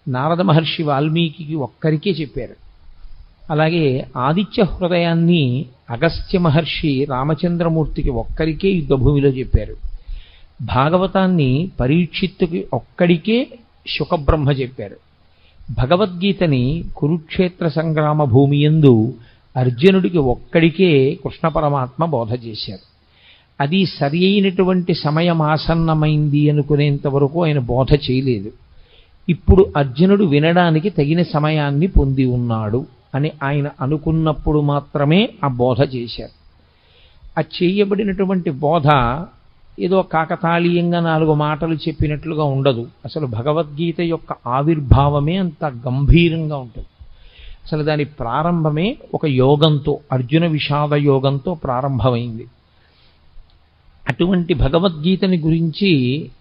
నారద మహర్షి వాల్మీకి ఒక్కరికే చెప్పారు. అలాగే ఆదిత్య హృదయాన్ని అగస్త్య మహర్షి రామచంద్రమూర్తికి ఒక్కరికే యుద్ధభూమిలో చెప్పారు. భాగవతాన్ని పరీక్షిత్తుకి ఒక్కడికే శుకబ్రహ్మ చెప్పారు. భగవద్గీతని కురుక్షేత్ర సంగ్రామ భూమి యందు అర్జునుడికి ఒక్కడికే కృష్ణ పరమాత్మ బోధ చేశారు. అది సరి అయినటువంటి సమయం ఆసన్నమైంది అనుకునేంత వరకు ఆయన బోధ చేయలేదు. ఇప్పుడు అర్జునుడు వినడానికి తగిన సమయాన్ని పొంది ఉన్నాడు అని ఆయన అనుకున్నప్పుడు మాత్రమే ఆ బోధ చేశారు. ఆ చేయబడినటువంటి బోధ ఏదో కాకతాళీయంగా 4 మాటలు చెప్పినట్లుగా ఉండదు. అసలు భగవద్గీత యొక్క ఆవిర్భావమే అంత గంభీరంగా ఉంటుంది. అసలు దాని ప్రారంభమే ఒక యోగంతో, అర్జున విషాద యోగంతో ప్రారంభమైంది. అటువంటి భగవద్గీతని గురించి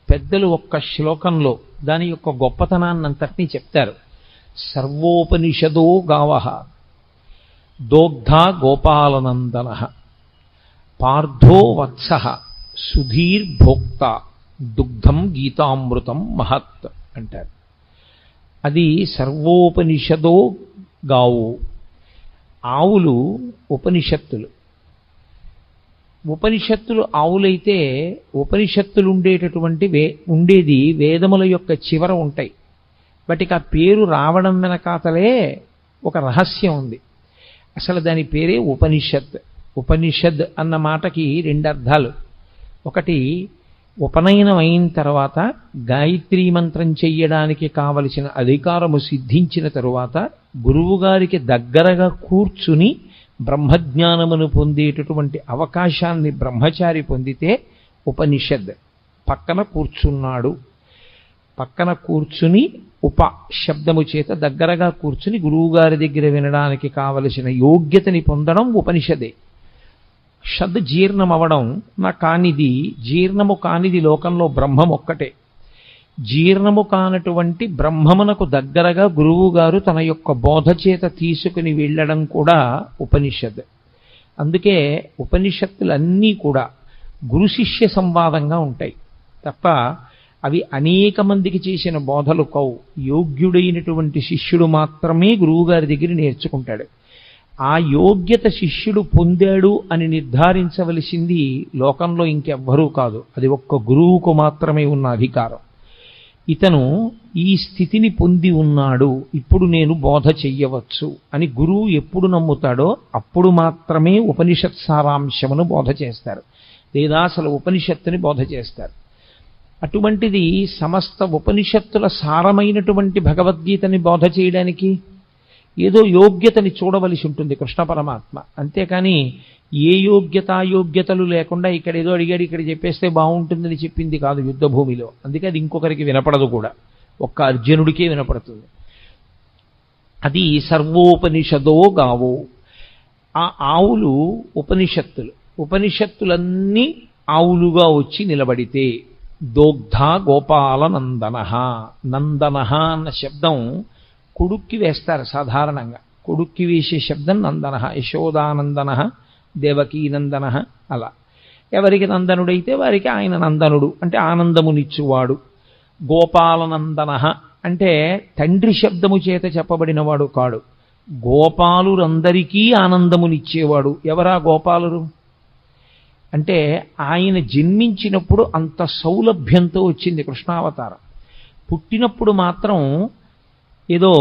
పెద్దలు ఒక్క శ్లోకంలో దాని యొక్క గొప్పతనాన్నంతటినీ చెప్తారు. సర్వోపనిషదో గావః దోగ్ధా గోపాలనందన పార్థో వత్సః సుధీర్భోక్త దుగ్ధం గీతామృతం మహత్ అంటారు. అది సర్వోపనిషదో గావు. ఆవులు ఉపనిషత్తులు. ఉపనిషత్తులు ఆవులైతే ఉపనిషత్తులు ఉండేది వేదముల యొక్క చివర ఉంటాయి. వాటికి ఆ పేరు రావడం వెనకాతలే ఒక రహస్యం ఉంది. అసలు దాని పేరే ఉపనిషత్. ఉపనిషద్ అన్న మాటకి 2 అర్థాలు. ఒకటి, ఉపనయనం అయిన తర్వాత గాయత్రీ మంత్రం చెయ్యడానికి కావలసిన అధికారము సిద్ధించిన తరువాత గురువుగారికి దగ్గరగా కూర్చుని బ్రహ్మజ్ఞానమును పొందేటటువంటి అవకాశాన్ని బ్రహ్మచారి పొందితే ఉపనిషద్. పక్కన కూర్చున్నాడు, పక్కన కూర్చుని ఉప శబ్దము చేత దగ్గరగా కూర్చుని గురువుగారి దగ్గర వినడానికి కావలసిన యోగ్యతని పొందడం ఉపనిషదే. షద్ జీర్ణం అవడం నా కానిది, జీర్ణము కానిది లోకంలో బ్రహ్మం ఒక్కటే. జీర్ణము కానటువంటి బ్రహ్మమునకు దగ్గరగా గురువుగారు తన యొక్క బోధ చేత తీసుకుని వెళ్ళడం కూడా ఉపనిషద్. అందుకే ఉపనిషత్తులన్నీ కూడా గురు శిష్య సంవాదంగా ఉంటాయి తప్ప అవి అనేక మందికి చేసిన బోధలు కావు. యోగ్యుడైనటువంటి శిష్యుడు మాత్రమే గురువుగారి దగ్గర నేర్చుకుంటాడు. ఆ యోగ్యత శిష్యుడు పొందాడు అని నిర్ధారించవలసింది లోకంలో ఇంకెవ్వరూ కాదు. అది ఒక్క గురువుకు మాత్రమే ఉన్న అధికారం. ఇతను ఈ స్థితిని పొంది ఉన్నాడు, ఇప్పుడు నేను బోధ చెయ్యవచ్చు అని గురువు ఎప్పుడు నమ్ముతాడో అప్పుడు మాత్రమే ఉపనిషత్ సారాంశమును బోధ చేస్తారు, లేదా అసలు ఉపనిషత్తుని బోధ చేస్తారు. అటువంటిది సమస్త ఉపనిషత్తుల సారమైనటువంటి భగవద్గీతని బోధ చేయడానికి ఏదో యోగ్యతని చూడవలసి ఉంటుంది కృష్ణ పరమాత్మ. అంతేకాని ఏ యోగ్యతాయోగ్యతలు లేకుండా ఇక్కడ ఏదో అడిగాడు ఇక్కడ చెప్పేస్తే బాగుంటుందని చెప్పింది కాదు యుద్ధభూమిలో. అందుకే అది ఇంకొకరికి వినపడదు కూడా, ఒక్క అర్జునుడికే వినపడుతుంది. అది సర్వోపనిషదో గావో. ఆ ఆవులు ఉపనిషత్తులు. ఉపనిషత్తులన్నీ ఆవులుగా వచ్చి నిలబడితే దోగ్ధ గోపాల నందన. నందన అన్న శబ్దం కొడుక్కి వేస్తారు సాధారణంగా. కొడుక్కి వేసే శబ్దం నందన. యశోదానందన, దేవకీనందన. అలా ఎవరికి నందనుడైతే వారికి ఆయన నందనుడు అంటే ఆనందమునిచ్చువాడు. గోపాలనందన అంటే తండ్రి శబ్దము చేత చెప్పబడినవాడు కాడు, గోపాలురందరికీ ఆనందమునిచ్చేవాడు. ఎవరా గోపాలురు అంటే ఆయన జన్మించినప్పుడు అంత సౌలభ్యంతో వచ్చింది కృష్ణావతారం. పుట్టినప్పుడు మాత్రం ఏదో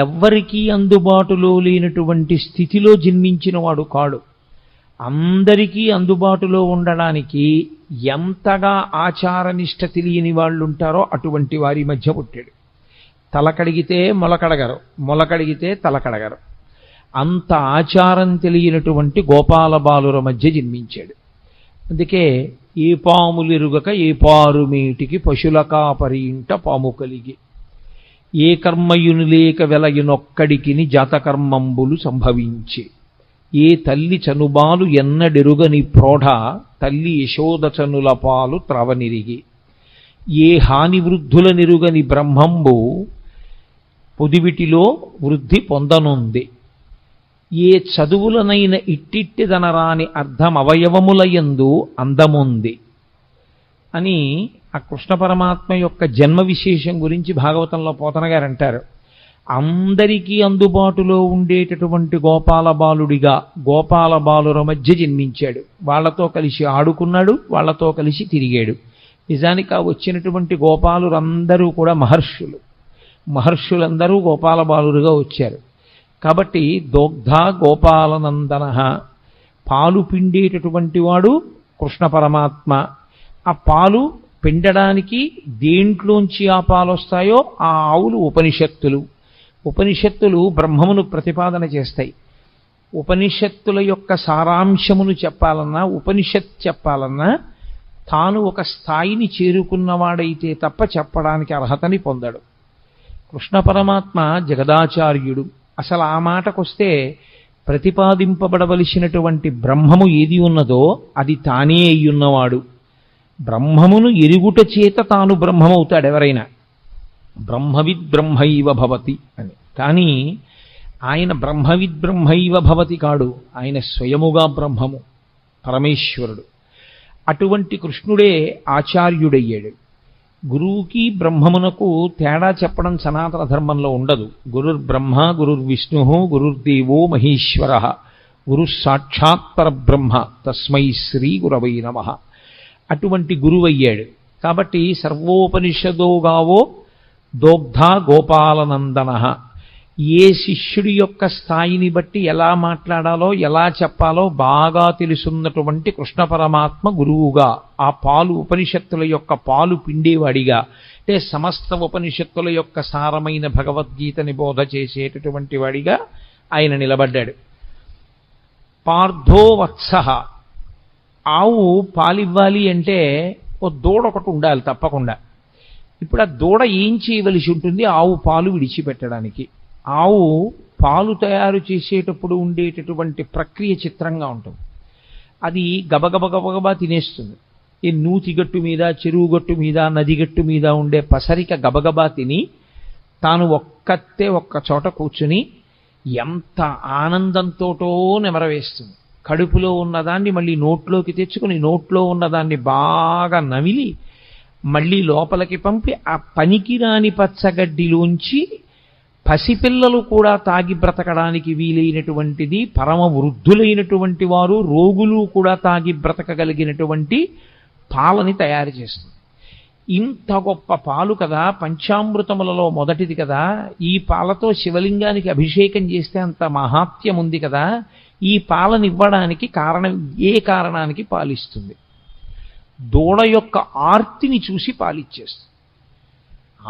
ఎవ్వరికీ అందుబాటులో లేనటువంటి స్థితిలో జన్మించిన వాడు కాడు. అందరికీ అందుబాటులో ఉండడానికి ఎంతగా ఆచారనిష్ట తెలియని వాళ్ళు ఉంటారో అటువంటి వారి మధ్య పుట్టాడు. తలకడిగితే మొలకడగరు, మొలకడిగితే తలకడగరు. అంత ఆచారం తెలియనటువంటి గోపాల బాలుర మధ్య జన్మించాడు. అందుకే ఏ పాములిరుగక ఏ పారుమేటికి పశుల కాపరి ఇంట పాము కలిగి, ఏ కర్మయును లేక వెలయునొక్కడికిని జాతకర్మంబులు సంభవించి, ఏ తల్లి చనుబాలు ఎన్నడెరుగని ప్రోఢ తల్లి యశోదచనుల పాలు త్రవనిరిగి, ఏ హాని వృద్ధుల నిరుగని బ్రహ్మంబు పొదివిటిలో వృద్ధి పొందనుంది, ఏ చదువులనైన ఇట్టిట్టిదనరాని అర్థమవయవములయందు అందముంది అని ఆ కృష్ణ పరమాత్మ యొక్క జన్మ విశేషం గురించి భాగవతంలో పోతన గారు అంటారు, అందరికీ అందుబాటులో ఉండేటటువంటి గోపాల బాలుడిగా గోపాల బాలుర మధ్య జన్మించాడు. వాళ్లతో కలిసి ఆడుకున్నాడు, వాళ్లతో కలిసి తిరిగాడు. నిజానికి ఆ వచ్చినటువంటి గోపాలురందరూ కూడా మహర్షులందరూ గోపాల బాలురుగా వచ్చారు. కాబట్టి దోగ్ధ గోపాలనందన, పాలు పిండేటటువంటి వాడు కృష్ణ పరమాత్మ. ఆ పాలు పిండడానికి దేంట్లోంచి ఆ పాలు వస్తాయో ఆ ఆవులు ఉపనిషత్తులు బ్రహ్మమును ప్రతిపాదన చేస్తాయి. ఉపనిషత్తుల యొక్క సారాంశమును చెప్పాలన్నా, ఉపనిషత్ చెప్పాలన్నా తాను ఒక స్థాయిని చేరుకున్నవాడైతే తప్ప చెప్పడానికి అర్హతని పొందడు. కృష్ణ పరమాత్మ జగదాచార్యుడు. అసలు ఆ మాటకొస్తే ప్రతిపాదింపబడవలసినటువంటి బ్రహ్మము ఏది ఉన్నదో అది తానే అయ్యున్నవాడు. బ్రహ్మమును ఎరుగుట చేత తాను బ్రహ్మమవుతాడు ఎవరైనా. బ్రహ్మవిద్ బ్రహ్మైవ భవతి అని. కానీ ఆయన బ్రహ్మవిద్ బ్రహ్మైవ భవతి కాడు, ఆయన స్వయముగా బ్రహ్మము, పరమేశ్వరుడు. అటువంటి కృష్ణుడే ఆచార్యుడయ్యాడు. గురువుకి బ్రహ్మమునకు తేడా చెప్పడం సనాతన ధర్మంలో ఉండదు. గురుర్బ్రహ్మ గురుర్విష్ణు గురుర్దేవో మహేశ్వర గురు సాక్షాత్ పరబ్రహ్మ తస్మై శ్రీ గురవై నమః. అటువంటి గురువయ్యాడు. కాబట్టి సర్వోపనిషదో గావో దోగ్ధ గోపాలనందన. ఏ శిష్యుడి యొక్క స్థాయిని బట్టి ఎలా మాట్లాడాలో ఎలా చెప్పాలో బాగా తెలుసున్నటువంటి కృష్ణ పరమాత్మ గురువుగా, ఆ పాలు ఉపనిషత్తుల యొక్క పాలు పిండేవాడిగా, అంటే సమస్త ఉపనిషత్తుల యొక్క సారమైన భగవద్గీతని బోధ చేసేటటువంటి వాడిగా ఆయన నిలబడ్డాడు. పార్థో వత్సః, ఆవు పాలివ్వాలి అంటే ఓ దూడ ఒకటి ఉండాలి తప్పకుండా. ఇప్పుడు ఆ దూడ ఏం చేయవలసి ఉంటుంది? ఆవు పాలు విడిచిపెట్టడానికి. ఆవు పాలు తయారు చేసేటప్పుడు ఉండేటటువంటి ప్రక్రియ చిత్రంగా ఉంటుంది. అది గబగబా తినేస్తుంది. ఈ నూతిగట్టు మీద, చెరువు గట్టు మీద, నదిగట్టు మీద ఉండే పసరిక గబగబా తిని తాను ఒక్క చోట కూర్చుని ఎంత ఆనందంతోటో నెమరవేస్తుంది. కడుపులో ఉన్నదాన్ని మళ్ళీ నోట్లోకి తెచ్చుకుని, నోట్లో ఉన్నదాన్ని బాగా నమిలి మళ్ళీ లోపలికి పంపి, ఆ పనికిరాని పచ్చగడ్డిలోంచి పసిపిల్లలు కూడా తాగి బ్రతకడానికి వీలైనటువంటిది, పరమ వృద్ధులైనటువంటి వారు, రోగులు కూడా తాగి బ్రతకగలిగినటువంటి పాలని తయారు చేస్తుంది. ఇంత గొప్ప పాలు కదా, పంచామృతములలో మొదటిది కదా. ఈ పాలతో శివలింగానికి అభిషేకం చేస్తే అంత మహాత్యం ఉంది కదా. ఈ పాలనివ్వడానికి కారణం, ఏ కారణానికి పాలిస్తుంది? దూడ యొక్క ఆర్తిని చూసి పాలిచ్చేస్తుంది.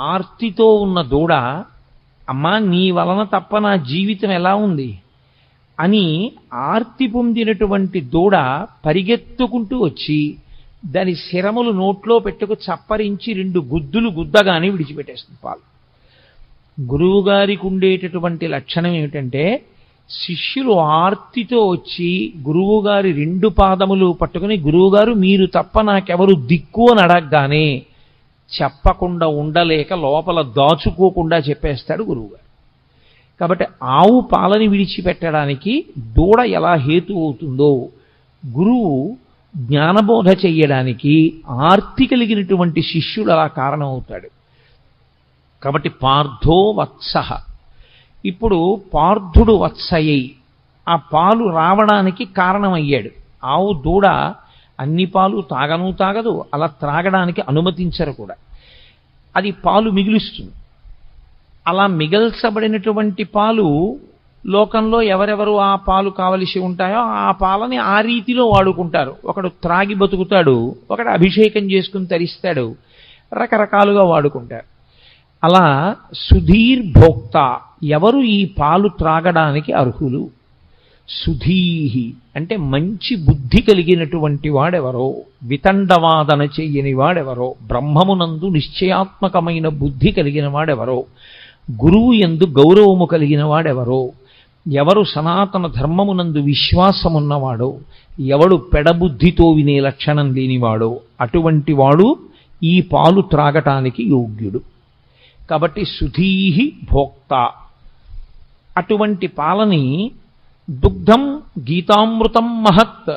ఆర్తితో ఉన్న దూడ, అమ్మా నీ వలన తప్ప నా జీవితం ఎలా ఉంది అని ఆర్తి పొందినటువంటి దూడ పరిగెత్తుకుంటూ వచ్చి దాని శిరములు నోట్లో పెట్టుకు చప్పరించి 2 గుద్దులు గుద్దగానే విడిచిపెట్టేస్తుంది పాలు. గురువుగారికి ఉండేటటువంటి లక్షణం ఏమిటంటే, శిష్యులు ఆర్తితో వచ్చి గురువుగారి 2 పాదములు పట్టుకుని, గురువుగారు మీరు తప్ప నాకెవరు దిక్కు అని అడగగానే చెప్పకుండా ఉండలేక లోపల దాచుకోకుండా చెప్పేస్తాడు గురువుగారు. కాబట్టి ఆవు పాలని విడిచిపెట్టడానికి దూడ ఎలా హేతు అవుతుందో, గురువు జ్ఞానబోధ చెయ్యడానికి ఆర్తి కలిగినటువంటి శిష్యుడు అలా కారణం అవుతాడు. కాబట్టి పార్థో వత్సః. ఇప్పుడు పార్థుడు వత్సయ్యి ఆ పాలు రావడానికి కారణమయ్యాడు. ఆవు దూడ అన్ని పాలు తాగదు, అలా త్రాగడానికి అనుమతించరు కూడా. అది పాలు మిగులుస్తుంది. అలా మిగల్చబడినటువంటి పాలు లోకంలో ఎవరెవరు ఆ పాలు కావలసి ఉంటాయో ఆ పాలని ఆ రీతిలో వాడుకుంటారు. ఒకడు త్రాగి బతుకుతాడు, ఒకడు అభిషేకం చేసుకుని తరిస్తాడు, రకరకాలుగా వాడుకుంటారు. అలా సుధీర్భోక్త, ఎవరు ఈ పాలు త్రాగడానికి అర్హులు? సుధీహి అంటే మంచి బుద్ధి కలిగినటువంటి వాడెవరో, వితండవాదన చెయ్యని వాడెవరో, బ్రహ్మమునందు నిశ్చయాత్మకమైన బుద్ధి కలిగిన వాడెవరో, గురువు యందు గౌరవము కలిగిన వాడెవరో, ఎవరు సనాతన ధర్మమునందు విశ్వాసమున్నవాడో, ఎవడు పెడబుద్ధితో వినే లక్షణం లేనివాడో అటువంటి వాడు ఈ పాలు త్రాగటానికి యోగ్యుడు. కాబట్టి సుధీహి భోక్త. అటువంటి పాలని దుగ్ధం గీతామృతం మహత్,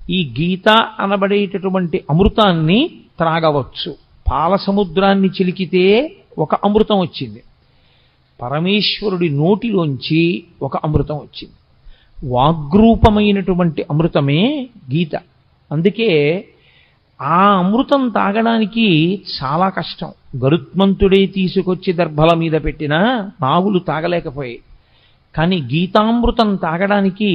ఈ గీత అనబడేటటువంటి అమృతాన్ని త్రాగవచ్చు. పాల సముద్రాన్ని చిలికితే ఒక అమృతం వచ్చింది, పరమేశ్వరుడి నోటిలోంచి ఒక అమృతం వచ్చింది. వాగ్రూపమైనటువంటి అమృతమే గీత. అందుకే ఆ అమృతం తాగడానికి చాలా కష్టం. గరుత్మంతుడే తీసుకొచ్చి దర్భల మీద పెట్టినా నాగులు తాగలేకపోయాయి. కానీ గీతామృతం తాగడానికి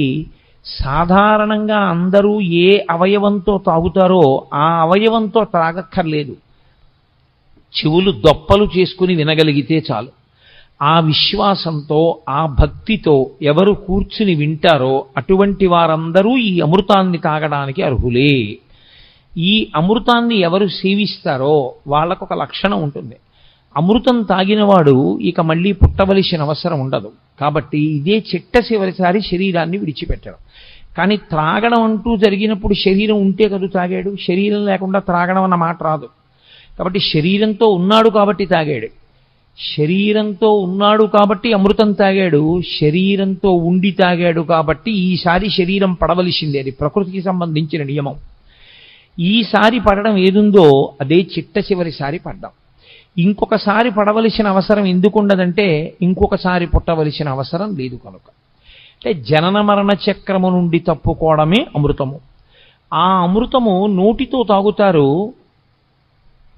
సాధారణంగా అందరూ ఏ అవయవంతో తాగుతారో ఆ అవయవంతో తాగక్కర్లేదు, చెవులు దొప్పలు చేసుకుని వినగలిగితే చాలు. ఆ విశ్వాసంతో ఆ భక్తితో ఎవరు కూర్చుని వింటారో అటువంటి వారందరూ ఈ అమృతాన్ని తాగడానికి అర్హులే. ఈ అమృతాన్ని ఎవరు సేవిస్తారో వాళ్ళకు ఒక లక్షణం ఉంటుంది. అమృతం తాగినవాడు ఇక మళ్ళీ పుట్టవలసిన అవసరం ఉండదు. కాబట్టి ఇదే చిట్ట చివరిసారి శరీరాన్ని విడిచిపెట్టడం. కానీ త్రాగడం అంటూ జరిగినప్పుడు శరీరం ఉంటే కదా తాగాడు, శరీరం లేకుండా త్రాగడం అన్న మాట రాదు. కాబట్టి శరీరంతో ఉన్నాడు కాబట్టి తాగాడు, శరీరంతో ఉన్నాడు కాబట్టి అమృతం తాగాడు, శరీరంతో ఉండి తాగాడు కాబట్టి ఈసారి శరీరం పడవలసిందే. అది ప్రకృతికి సంబంధించిన నియమం. ఈసారి పడడం ఏదుందో అదే చిట్ట చివరిసారి పడ్డాం. ఇంకొకసారి పడవలసిన అవసరం ఎందుకుండదంటే ఇంకొకసారి పుట్టవలసిన అవసరం లేదు కనుక. అంటే జనన మరణ చక్రము నుండి తప్పుకోవడమే అమృతము. ఆ అమృతము నోటితో తాగుతారు,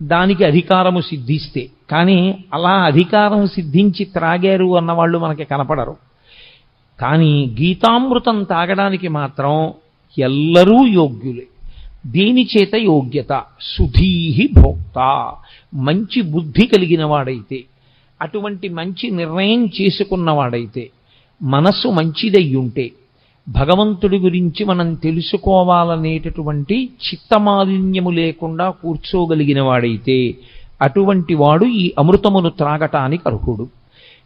దానికి అధికారము సిద్ధిస్తే. కానీ అలా అధికారం సిద్ధించి త్రాగారు అన్నవాళ్ళు మనకి కనపడరు. కానీ గీతామృతం తాగడానికి మాత్రం ఎల్లరూ యోగ్యులే. దేని చేత యోగ్యత? సుధీహి భోక్త, మంచి బుద్ధి కలిగిన వాడైతే, అటువంటి మంచి నిర్ణయం చేసుకున్నవాడైతే, మనస్సు మంచిదయ్యుంటే, భగవంతుడి గురించి మనం తెలుసుకోవాలనేటటువంటి చిత్తమాలిన్యము లేకుండా కూర్చోగలిగిన వాడైతే అటువంటి వాడు ఈ అమృతమును త్రాగటానికి అర్హుడు.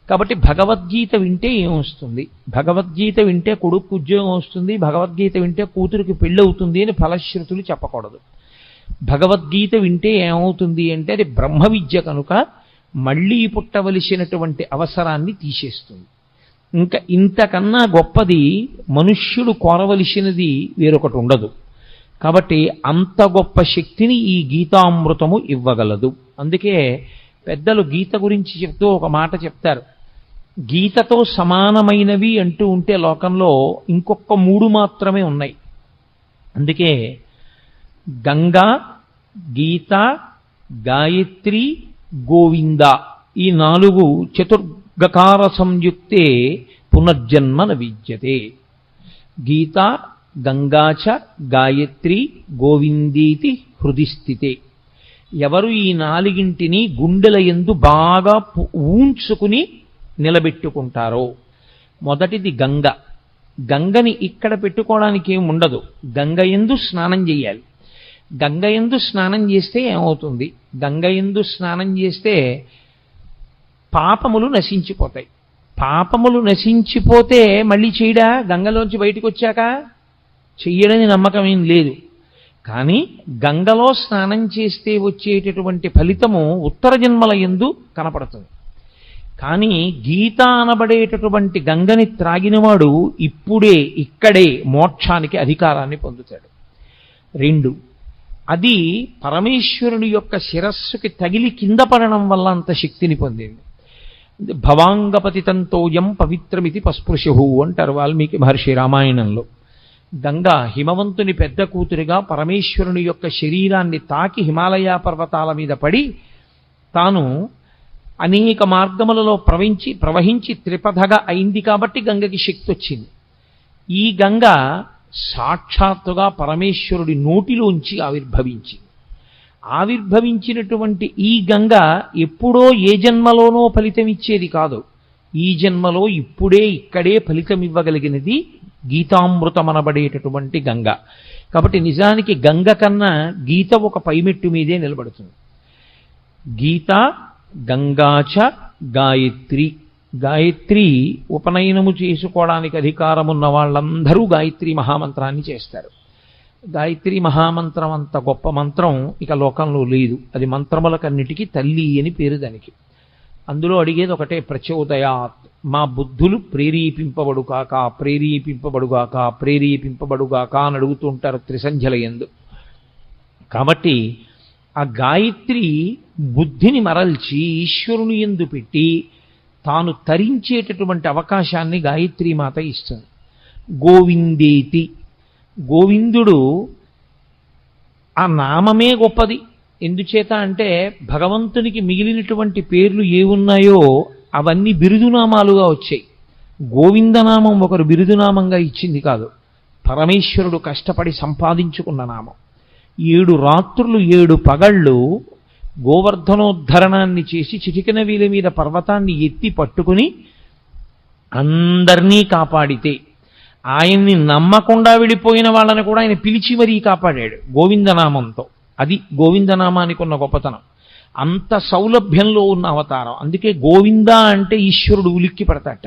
కాబట్టి భగవద్గీత వింటే ఏమొస్తుంది? భగవద్గీత వింటే కొడుకు ఉద్యోగం వస్తుంది, భగవద్గీత వింటే కూతురికి పెళ్ళవుతుంది అని ఫలశ్రుతులు చెప్పకూడదు. భగవద్గీత వింటే ఏమవుతుంది అంటే అది బ్రహ్మ విద్య కనుక మళ్ళీ పుట్టవలసినటువంటి అవసరాన్ని తీసేస్తుంది. ఇంకా ఇంతకన్నా గొప్పది మనుష్యుడు కోరవలసినది వేరొకటి ఉండదు. కాబట్టి అంత గొప్ప శక్తిని ఈ గీతామృతము ఇవ్వగలదు. అందుకే పెద్దలు గీత గురించి చెప్తూ ఒక మాట చెప్తారు. గీతతో సమానమైనవి అంటూ ఉంటే లోకంలో ఇంకొక 3 మాత్రమే ఉన్నాయి. అందుకే గంగా, గీత, గాయత్రి, గోవింద ఈ 4 చతుర్గకార సంయుక్తే పునర్జన్మ న విద్యతే. గీత, గంగాచ, గాయత్రి, గోవిందీతి హృది స్థితే. ఎవరు ఈ 4ంటిని గుండెల యందు బాగా ఊంచుకుని నిలబెట్టుకుంటారో, మొదటిది గంగ. గంగని ఇక్కడ పెట్టుకోవడానికి ఏమి ఉండదు, గంగ యందు స్నానం చేయాలి. గంగ యందు స్నానం చేస్తే ఏమవుతుంది? గంగ యందు స్నానం చేస్తే పాపములు నశించిపోతాయి. పాపములు నశించిపోతే మళ్ళీ చేయడా? గంగలోంచి బయటకు వచ్చాక చెయ్యడని నమ్మకం ఏం లేదు. కానీ గంగలో స్నానం చేస్తే వచ్చేటటువంటి ఫలితము ఉత్తర జన్మల యందు కనపడుతుంది. కానీ గీత అనబడేటటువంటి గంగని త్రాగినవాడు ఇప్పుడే ఇక్కడే మోక్షానికి అధికారాన్ని పొందుతాడు. 2, అది పరమేశ్వరుని యొక్క శిరస్సుకి తగిలి కింద పడడం వల్ల అంత శక్తిని పొందింది. భవాంగపతితంతోయం పవిత్రమితి పస్పృశు అంటారు వాల్మీకి మహర్షి రామాయణంలో. గంగా హిమవంతుని పెద్ద కూతురిగా పరమేశ్వరుని యొక్క శరీరాన్ని తాకి హిమాలయ పర్వతాల మీద పడి తాను అనేక మార్గములలో ప్రవహించి త్రిపథగా అయింది కాబట్టి గంగకి శక్తి వచ్చింది. ఈ గంగ సాక్షాత్తుగా పరమేశ్వరుడి నోటిలోంచి ఆవిర్భవించినటువంటి ఈ గంగ ఎప్పుడో ఏ జన్మలోనో ఫలితం ఇచ్చేది కాదు. ఈ జన్మలో ఇప్పుడే ఇక్కడే ఫలితం ఇవ్వగలిగినది గీతామృతమనబడేటటువంటి గంగ. కాబట్టి నిజానికి గంగ కన్నా గీత ఒక పైమెట్టు మీదే నిలబడుతుంది. గీత, గంగాచ, గాయత్రి. గాయత్రి ఉపనయనము చేసుకోవడానికి అధికారమున్న వాళ్ళందరూ గాయత్రి మహామంత్రాన్ని చేస్తారు. గాయత్రి మహామంత్రం అంత గొప్ప మంత్రం ఇక లోకంలో లేదు. అది మంత్రములకన్నిటికీ తల్లి అని పేరు దానికి. అందులో అడిగేది ఒకటే, ప్రచోదయాత్, మా బుద్ధులు ప్రేరేపింపబడుగాక ప్రేరేపింపబడుగాక ప్రేరేపింపబడుగాక అని అడుగుతూ ఉంటారు త్రిసంధ్యల యందు. కాబట్టి ఆ గాయత్రి బుద్ధిని మరల్చి ఈశ్వరుని యందు పెట్టి తాను తరించేటటువంటి అవకాశాన్ని గాయత్రీమాత ఇస్తుంది. గోవిందేతి, గోవిందుడు ఆ నామమే గొప్పది. ఎందుచేత అంటే భగవంతునికి మిగిలినటువంటి పేర్లు ఏ ఉన్నాయో అవన్నీ బిరుదునామాలుగా వచ్చాయి. గోవిందనామం ఒకరు బిరుదునామంగా ఇచ్చింది కాదు, పరమేశ్వరుడు కష్టపడి సంపాదించుకున్న నామం. 7 రాత్రులు 7 పగళ్ళు గోవర్ధనోద్ధరణాన్ని చేసి చిటికెన వీల మీద పర్వతాన్ని ఎత్తి పట్టుకుని అందరినీ కాపాడితే, ఆయన్ని నమ్మకుండా విడిపోయిన వాళ్ళని కూడా ఆయన పిలిచి మరీ కాపాడాడు గోవిందనామంతో. అది గోవిందనామానికి ఉన్న గొప్పతనం. అంత సౌలభ్యంలో ఉన్న అవతారం. అందుకే గోవింద అంటే ఈశ్వరుడు ఉలిక్కి పడతాట.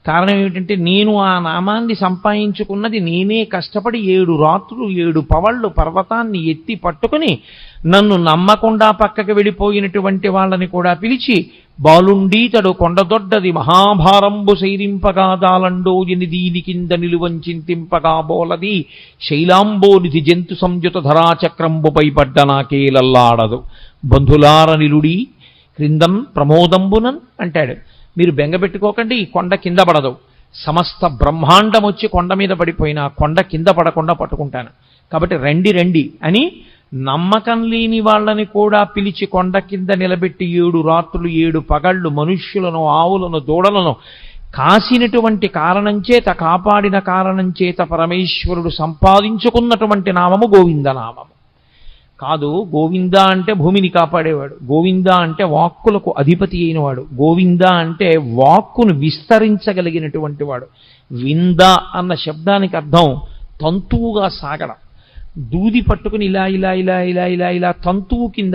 కారణం ఏమిటంటే నేను ఆ నామాన్ని సంపాదించుకున్నది నేనే కష్టపడి 7 రాత్రులు 7 పవళ్ళు పర్వతాన్ని ఎత్తి పట్టుకుని నన్ను నమ్మకుండా పక్కకి వెళ్ళిపోయినటువంటి వాళ్ళని కూడా పిలిచి బాలుండీతడు కొండదొడ్డది మహాభారంబు సైరింపగా దాలండో ఎనిదీని కింద నిలువంచింతింపగా బోలది శైలాంబోనిధి జంతు సంయుత ధరాచక్రంబుపై పడ్డ నాకేలల్లాడదు బంధులార నిలుడి క్రిందం ప్రమోదంబునన్ అంటాడు. మీరు బెంగపెట్టుకోకండి, ఈ కొండ కింద పడదు. సమస్త బ్రహ్మాండం వచ్చి కొండ మీద పడిపోయినా కొండ కింద పడకుండా పట్టుకుంటాను. కాబట్టి రండి రండి అని నమ్మకం లేని వాళ్ళని కూడా పిలిచి కొండ కింద నిలబెట్టి 7 రాత్రులు 7 పగళ్ళు మనుష్యులను ఆవులను దూడలను కాసినటువంటి కారణం చేత, కాపాడిన కారణం చేత పరమేశ్వరుడు సంపాదించుకున్నటువంటి నామము గోవిందనామము కాదు. గోవింద అంటే భూమిని కాపాడేవాడు, గోవింద అంటే వాక్కులకు అధిపతి అయినవాడు, గోవింద అంటే వాక్కును విస్తరించగలిగినటువంటి వాడు. వింద అన్న శబ్దానికి అర్థం తంతువుగా సాగడం. దూది పట్టుకుని ఇలా ఇలా ఇలా ఇలా ఇలా ఇలా తంతువు కింద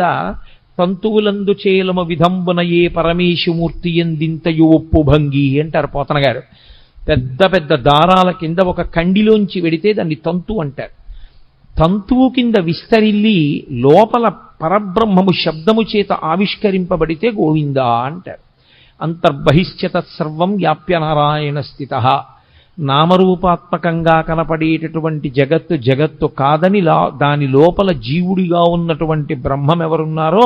తంతువులందు చేలమ విధంబున ఏ పరమేశమూర్తి ఎందింతయు ఒప్పు భంగి అంటారు పోతన గారు. పెద్ద పెద్ద దారాల కింద ఒక కండిలోంచి వెడితే దాన్ని తంతు అంటారు. తంతువు కింద విస్తరిల్లి లోపల పరబ్రహ్మము శబ్దము చేత ఆవిష్కరింపబడితే గోవింద అంటారు. అంతర్బహిశ్చ తత్సర్వం వ్యాప్య నారాయణ స్థిత. నామరూపాత్మకంగా కనపడేటటువంటి జగత్తు కాదని దాని లోపల జీవుడిగా ఉన్నటువంటి బ్రహ్మం ఎవరున్నారో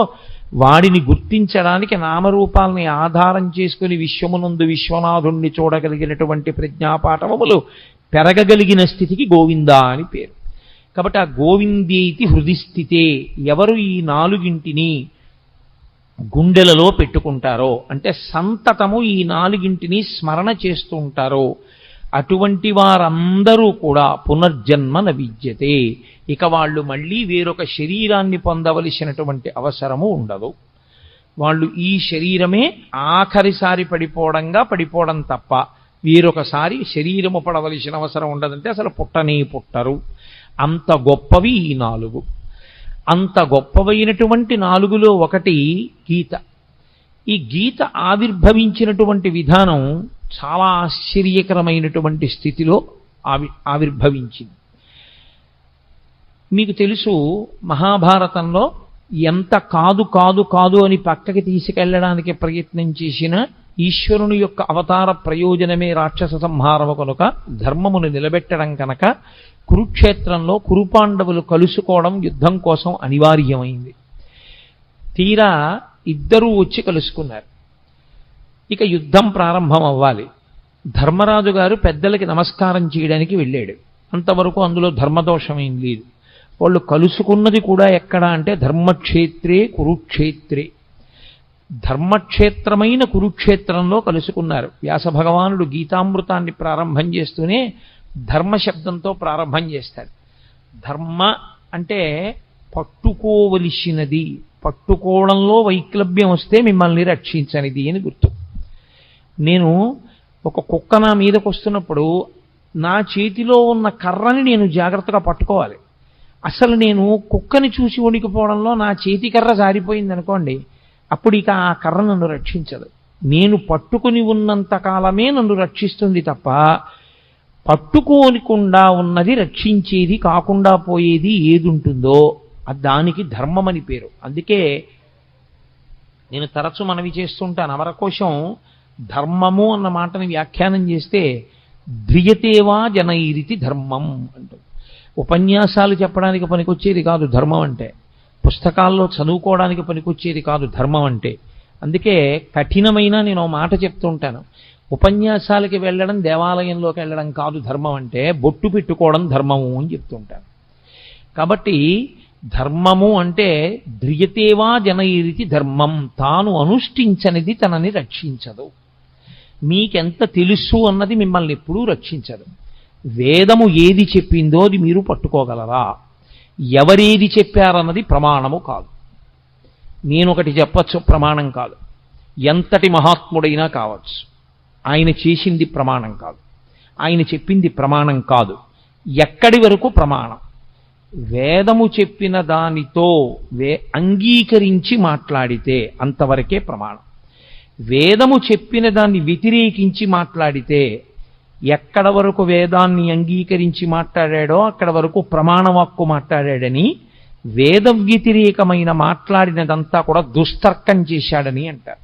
వాడిని గుర్తించడానికి నామరూపాలని ఆధారం చేసుకుని విశ్వమునందు విశ్వనాథుణ్ణి చూడగలిగినటువంటి ప్రజ్ఞాపాఠవములు పెరగగలిగిన స్థితికి గోవింద అని పేరు. కాబట్టి ఆ గోవిందేతి హృదిస్థితే, ఎవరు ఈ 4గింటిని గుండెలలో పెట్టుకుంటారో అంటే సంతతము ఈ 4గింటిని స్మరణ చేస్తూ ఉంటారో అటువంటి వారందరూ కూడా పునర్జన్మ న విద్యతే, ఇక వాళ్ళు మళ్ళీ వేరొక శరీరాన్ని పొందవలసినటువంటి అవసరము ఉండదు. వాళ్ళు ఈ శరీరమే ఆఖరిసారి పడిపోవడం తప్ప వేరొకసారి శరీరము పడవలసిన అవసరం ఉండదంటే అసలు పుట్టనే పుట్టరు. అంత గొప్పవి ఈ 4. అంత గొప్పవైనటువంటి 4లో ఒకటి గీత. ఈ గీత ఆవిర్భవించినటువంటి విధానం చాలా ఆశ్చర్యకరమైనటువంటి స్థితిలో ఆవిర్భవించింది. మీకు తెలుసు, మహాభారతంలో ఎంత కాదు అని పక్కకి తీసుకెళ్లడానికి ప్రయత్నం చేసిన ఈశ్వరుని యొక్క అవతార ప్రయోజనమే రాక్షస సంహారము కనుక, ధర్మమును నిలబెట్టడం కనుక కురుక్షేత్రంలో కురుపాండవులు కలుసుకోవడం యుద్ధం కోసం అనివార్యమైంది. తీరా ఇద్దరూ వచ్చి కలుసుకున్నారు. ఇక యుద్ధం ప్రారంభం అవ్వాలి. ధర్మరాజు గారు పెద్దలకి నమస్కారం చేయడానికి వెళ్ళాడు. అంతవరకు అందులో ధర్మదోషమేం లేదు. వాళ్ళు కలుసుకున్నది కూడా ఎక్కడ అంటే ధర్మక్షేత్రే కురుక్షేత్రే, ధర్మక్షేత్రమైన కురుక్షేత్రంలో కలుసుకున్నారు. వ్యాస భగవానుడు గీతామృతాన్ని ప్రారంభం చేస్తూనే ధర్మశబ్దంతో ప్రారంభం చేస్తాడు. ధర్మ అంటే పట్టుకోవలసినది, పట్టుకోవడంలో వైక్లభ్యం వస్తే మిమ్మల్ని రక్షించనిది అని గుర్తు. నేను ఒక కుక్క నా మీదకు వస్తున్నప్పుడు నా చేతిలో ఉన్న కర్రని నేను జాగ్రత్తగా పట్టుకోవాలి. అసలు నేను కుక్కని చూసి వణికిపోవడంలో నా చేతి కర్ర జారిపోయింది అనుకోండి, అప్పుడు ఇక ఆ కర్ర నన్ను రక్షించదు. నేను పట్టుకుని ఉన్నంత కాలమే నన్ను రక్షిస్తుంది తప్ప పట్టుకోనికుండా ఉన్నది రక్షించేది కాకుండా పోయేది ఏది ఉంటుందో దానికి ధర్మం అని పేరు. అందుకే నేను తరచు మనవి చేస్తుంటాను, అమరకోశం ధర్మము అన్న మాటని వ్యాఖ్యానం చేస్తే ధ్రియతేవా జనైరితి ధర్మం అంటుంది. ఉపన్యాసాలు చెప్పడానికి పనికొచ్చేది కాదు ధర్మం అంటే. పుస్తకాల్లో చదువుకోవడానికి పనికొచ్చేది కాదు ధర్మం అంటే. అందుకే కఠినమైన నేను ఓ మాట చెప్తూ ఉంటాను, ఉపన్యాసాలకి వెళ్ళడం, దేవాలయంలోకి వెళ్ళడం కాదు ధర్మం అంటే, బొట్టు పెట్టుకోవడం ధర్మము అని చెప్తూ ఉంటాను. కాబట్టి ధర్మము అంటే ధ్రియతేవా జనైరితి ధర్మం, తాను అనుష్ఠించనిది తనని రక్షించదు. మీకెంత తెలుసు అన్నది మిమ్మల్ని ఎప్పుడూ రక్షించదు. వేదము ఏది చెప్పిందో అది మీరు పట్టుకోగలరా? ఎవరేది చెప్పారన్నది ప్రమాణము కాదు. నేనొకటి చెప్పచ్చు, ప్రమాణం కాదు. ఎంతటి మహాత్ముడైనా కావచ్చు, ఆయన చేసింది ప్రమాణం కాదు, ఆయన చెప్పింది ప్రమాణం కాదు. ఎక్కడి వరకు ప్రమాణం? వేదము చెప్పిన దానితో అంగీకరించి మాట్లాడితే అంతవరకే ప్రమాణం. వేదము చెప్పిన దాన్ని వ్యతిరేకించి మాట్లాడితే, ఎక్కడ వరకు వేదాన్ని అంగీకరించి మాట్లాడాడో అక్కడ వరకు ప్రమాణవాక్కు మాట్లాడాడని, వేద వ్యతిరేకమైన మాట్లాడినదంతా కూడా దుస్తర్కం చేశాడని అంటారు.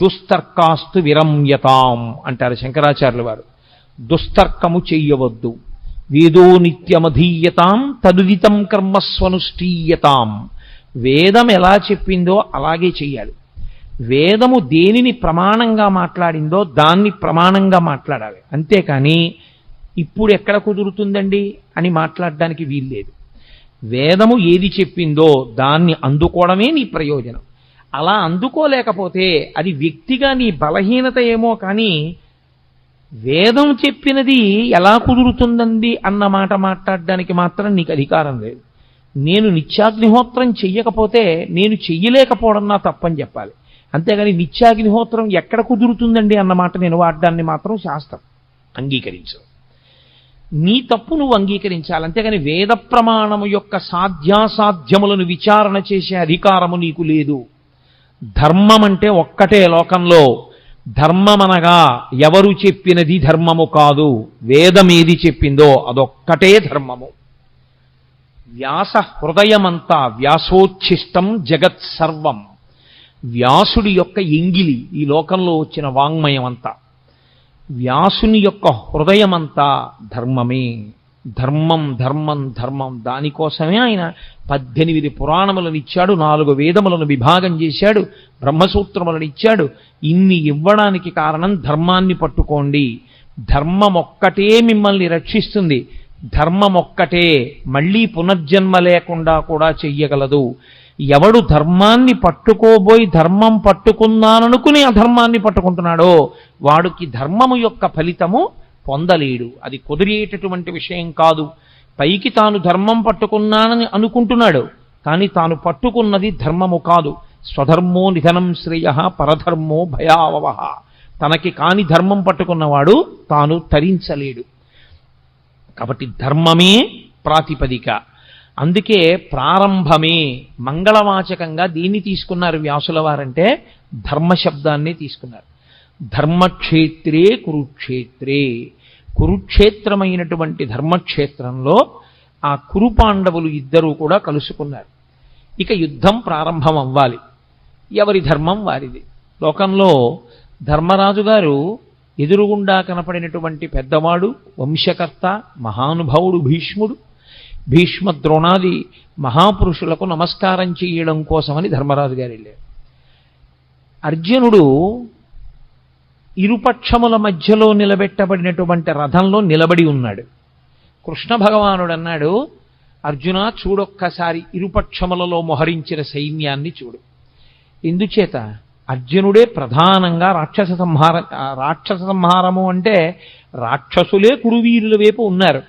దుస్తర్కాస్తు విరమ్యతాం అంటారు శంకరాచార్యుల వారు. దుస్తర్కము చెయ్యవద్దు. వేదో నిత్యమధీయతాం తదుదితం కర్మస్వనుష్ఠీయతాం. వేదం ఎలా చెప్పిందో అలాగే చెయ్యాలి. వేదము దేనిని ప్రమాణంగా మాట్లాడిందో దాన్ని ప్రమాణంగా మాట్లాడాలి. అంతేకాని ఇప్పుడు ఎక్కడ కుదురుతుందండి అని మాట్లాడడానికి వీల్లేదు. వేదము ఏది చెప్పిందో దాన్ని అందుకోవడమే నీ ప్రయోజనం. అలా అందుకోలేకపోతే అది వ్యక్తిగా నీ బలహీనత ఏమో కానీ, వేదం చెప్పినది ఎలా కుదురుతుందండి అన్న మాట మాట్లాడడానికి మాత్రం నీకు అధికారం లేదు. నేను నిత్యాగ్నిహోత్రం చెయ్యకపోతే నేను చెయ్యలేకపోవడం నా తప్పని చెప్పాలి. అంతేగాని నిత్యాగ్నిహోత్రం ఎక్కడ కుదురుతుందండి అన్నమాట నేను వాడడాన్ని మాత్రం శాస్త్రం అంగీకరించు. నీ తప్పు నువ్వు అంగీకరించాలి. అంతేగాని వేద ప్రమాణము యొక్క సాధ్యాసాధ్యములను విచారణ చేసే అధికారము నీకు లేదు. ధర్మం అంటే ఒక్కటే లోకంలో. ధర్మమనగా ఎవరు చెప్పినది ధర్మము కాదు, వేదమేది చెప్పిందో అదొక్కటే ధర్మము. వ్యాస హృదయమంతా వ్యాసోచ్ఛిష్టం జగత్ సర్వం. వ్యాసుడి యొక్క ఎంగిలి ఈ లోకంలో వచ్చిన వాంగ్మయం అంతా. వ్యాసుని యొక్క హృదయమంతా ధర్మమే. ధర్మం ధర్మం ధర్మం. దానికోసమే ఆయన 18 పురాణములను ఇచ్చాడు, 4 వేదములను విభాగం చేశాడు, బ్రహ్మసూత్రములను ఇచ్చాడు. ఇన్ని ఇవ్వడానికి కారణం ధర్మాన్ని పట్టుకోండి. ధర్మం ఒక్కటే మిమ్మల్ని రక్షిస్తుంది. ధర్మం ఒక్కటే మళ్ళీ పునర్జన్మ లేకుండా కూడా చెయ్యగలదు. ఎవడు ధర్మాన్ని పట్టుకోబోయి ధర్మం పట్టుకున్నాననుకుని అధర్మాన్ని పట్టుకుంటున్నాడో వాడికి ధర్మము యొక్క ఫలితము పొందలేడు. అది కుదిరేటటువంటి విషయం కాదు. పైకి తాను ధర్మం పట్టుకున్నానని అనుకుంటున్నాడు, కానీ తాను పట్టుకున్నది ధర్మము కాదు. స్వధర్మో నిధనం శ్రేయ పరధర్మో భయావహ. తనకి కాని ధర్మం పట్టుకున్నవాడు తాను తరించలేడు. కాబట్టి ధర్మమే ప్రాతిపదిక. అందుకే ప్రారంభమే మంగళవాచకంగా దీన్ని తీసుకున్నారు వ్యాసుల వారంటే, ధర్మశబ్దాన్ని తీసుకున్నారు. ధర్మక్షేత్రే కురుక్షేత్రే. కురుక్షేత్రమైనటువంటి ధర్మక్షేత్రంలో ఆ కురుపాండవులు ఇద్దరూ కూడా కలుసుకున్నారు. ఇక యుద్ధం ప్రారంభం అవ్వాలి. ఎవరి ధర్మం వారిది. లోకంలో ధర్మరాజు గారు ఎదురుగుండా కనపడినటువంటి పెద్దవాడు, వంశకర్త, మహానుభావుడు భీష్ముడు. భీష్మ ద్రోణాది మహాపురుషులకు నమస్కారం చేయడం కోసమని ధర్మరాజు గారు వెళ్ళారు. అర్జునుడు ఇరుపక్షముల మధ్యలో నిలబెట్టబడినటువంటి రథంలో నిలబడి ఉన్నాడు. కృష్ణ భగవానుడు అన్నాడు, అర్జున చూడొక్కసారి ఇరుపక్షములలో మొహరించిన సైన్యాన్ని చూడు. ఎందుచేత అర్జునుడే ప్రధానంగా రాక్షస సంహారము అంటే రాక్షసులే కురువీరుల వైపు ఉన్నారు,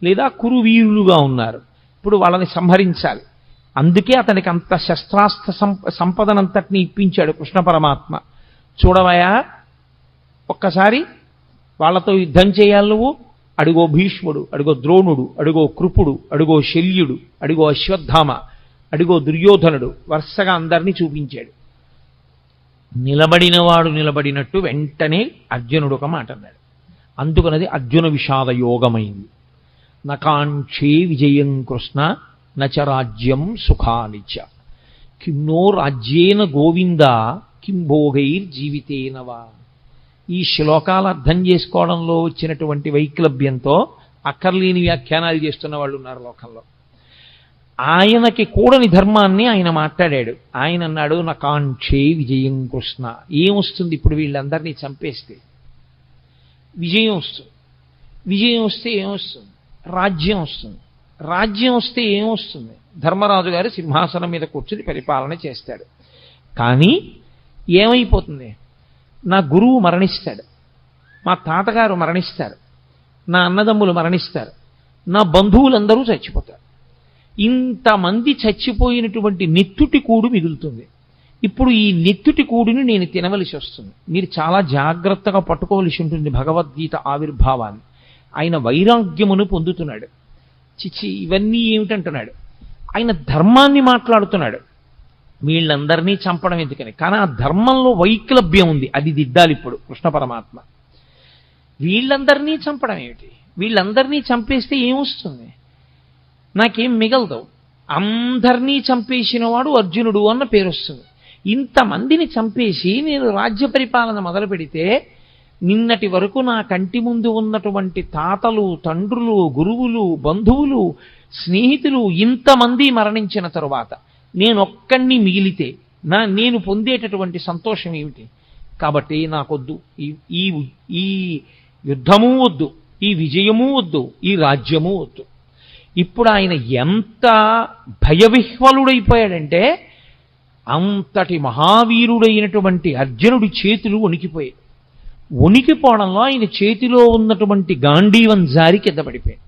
లేదా కురువీరులుగా ఉన్నారు. ఇప్పుడు వాళ్ళని సంహరించాలి. అందుకే అతనికి అంత శస్త్రాస్త్ర సంపదనంతటిని ఇప్పించాడు కృష్ణ పరమాత్మ. చూడవయా, ఒక్కసారి వాళ్ళతో యుద్ధం చేయాలి నువ్వు. అడుగో భీష్ముడు, అడుగో ద్రోణుడు, అడుగో కృపుడు, అడుగో శల్యుడు, అడుగో అశ్వత్థామ, అడుగో దుర్యోధనుడు, వరుసగా అందరినీ చూపించాడు. నిలబడినవాడు నిలబడినట్టు వెంటనే అర్జునుడు ఒక మాట అన్నాడు. అందుకనది అర్జున విషాద యోగమైంది. నకాంక్షే విజయం కృష్ణ నచ రాజ్యం సుఖానిచ కిన్నో రాజ్యేన గోవింద కిం భోగైర్జీవితేనవా. ఈ శ్లోకాలు అర్థం చేసుకోవడంలో వచ్చినటువంటి వైక్లభ్యంతో అక్కర్లేని వ్యాఖ్యానాలు చేస్తున్న వాళ్ళు ఉన్నారు లోకంలో. ఆయనకి కూడని ధర్మాన్ని ఆయన మాట్లాడాడు. ఆయన అన్నాడు, నా కాంక్షే విజయం కృష్ణ. ఏమొస్తుంది ఇప్పుడు వీళ్ళందరినీ చంపేస్తే? విజయం వస్తుంది. విజయం వస్తే ఏమొస్తుంది? రాజ్యం వస్తుంది. రాజ్యం వస్తే ఏమొస్తుంది? ధర్మరాజు గారు సింహాసనం మీద కూర్చుని పరిపాలన చేస్తాడు. కానీ ఏమైపోతుంది? నా గురువు మరణిస్తాడు, మా తాతగారు మరణిస్తారు, నా అన్నదమ్ములు మరణిస్తారు, నా బంధువులందరూ చచ్చిపోతారు. ఇంతమంది చచ్చిపోయినటువంటి నెత్తుటి కూడు మిగులుతుంది. ఇప్పుడు ఈ నెత్తుటి కూడుని నేను తినవలసి వస్తుంది. మీరు చాలా జాగ్రత్తగా పట్టుకోవలసి ఉంటుంది భగవద్గీత ఆవిర్భావాన్ని. ఆయన వైరాగ్యమును పొందుతున్నాడు. చిచి ఇవన్నీ ఏమిటంటున్నాడు? ఆయన ధర్మాన్ని మాట్లాడుతున్నాడు. వీళ్ళందరినీ చంపడం ఎందుకని? కానీ ఆ ధర్మంలో వైక్లభ్యం ఉంది, అది దిద్దాలి ఇప్పుడు కృష్ణ పరమాత్మ. వీళ్ళందరినీ చంపడం ఏమిటి? వీళ్ళందరినీ చంపేస్తే ఏమొస్తుంది? నాకేం మిగలదు. అందరినీ చంపేసిన వాడు అర్జునుడు అన్న పేరు వస్తుంది. ఇంతమందిని చంపేసి నేను రాజ్య పరిపాలన మొదలు పెడితే నిన్నటి వరకు నా కంటి ముందు ఉన్నటువంటి తాతలు, తండ్రులు, గురువులు, బంధువులు, స్నేహితులు ఇంతమంది మరణించిన తరువాత నేనొక్కడిని మిగిలితే నేను పొందేటటువంటి సంతోషం ఏమిటి? కాబట్టి నాకొద్దు ఈ యుద్ధము వద్దు, ఈ విజయము వద్దు, ఈ రాజ్యము వద్దు. ఇప్పుడు ఆయన ఎంత భయవిహ్వలుడైపోయాడంటే అంతటి మహావీరుడైనటువంటి అర్జునుడి చేతులు వణికిపోయాయి. వణికిపోవడంలో ఆయన చేతిలో ఉన్నటువంటి గాంధీవం జారి కింద పడిపోయాడు.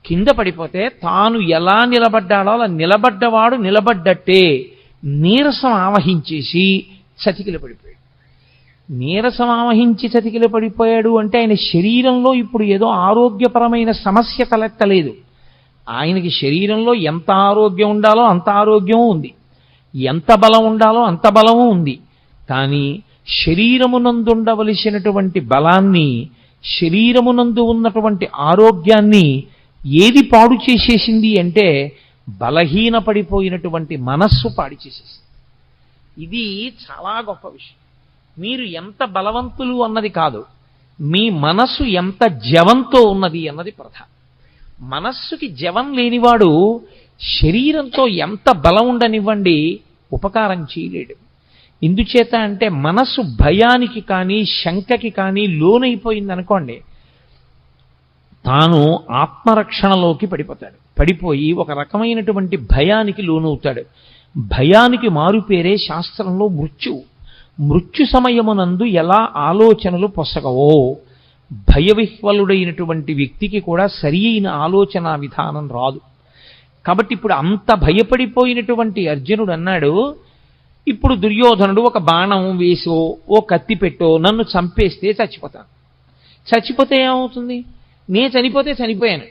కింద పడిపోతే తాను ఎలా నిలబడ్డాడో అలా నిలబడ్డవాడు నిలబడ్డట్టే నీరసం ఆవహించేసి చతికిల పడిపోయాడు. నీరసం ఆవహించి చతికిల పడిపోయాడు అంటే ఆయన శరీరంలో ఇప్పుడు ఏదో ఆరోగ్యపరమైన సమస్య తలెత్తలేదు. ఆయనకి శరీరంలో ఎంత ఆరోగ్యం ఉండాలో అంత ఆరోగ్యము ఉంది, ఎంత బలం ఉండాలో అంత బలము ఉంది. కానీ శరీరమునందుండవలసినటువంటి బలాన్ని, శరీరమునందు ఉన్నటువంటి ఆరోగ్యాన్ని ఏది పాడు చేసేసింది అంటే బలహీనపడిపోయినటువంటి మనస్సు పాడు చేసేసింది. ఇది చాలా గొప్ప విషయం. మీరు ఎంత బలవంతులు అన్నది కాదు, మీ మనస్సు ఎంత జవంతో ఉన్నది అన్నది ప్రధానం. మనస్సుకి జవం లేనివాడు శరీరంతో ఎంత బలం ఉండనివ్వండి ఉపకారం చేయలేడు. ఎందుచేత అంటే మనస్సు భయానికి కానీ శంకకి కానీ లోనైపోయిందనుకోండి, తాను ఆత్మరక్షణలోకి పడిపోతాడు. పడిపోయి ఒక రకమైనటువంటి భయానికి లోనవుతాడు. భయానికి మారుపేరే శాస్త్రంలో మృత్యు. మృత్యు సమయమునందు ఎలా ఆలోచనలు పొసగవో భయవిహ్వలుడైనటువంటి వ్యక్తికి కూడా సరి అయిన ఆలోచన విధానం రాదు. కాబట్టి ఇప్పుడు అంత భయపడిపోయినటువంటి అర్జునుడు అన్నాడు, ఇప్పుడు దుర్యోధనుడు ఒక బాణం వేసో ఓ కత్తి పెట్టో నన్ను చంపేస్తే చచ్చిపోతాను. చచ్చిపోతే ఏమవుతుంది? నే చనిపోతే చనిపోయాను,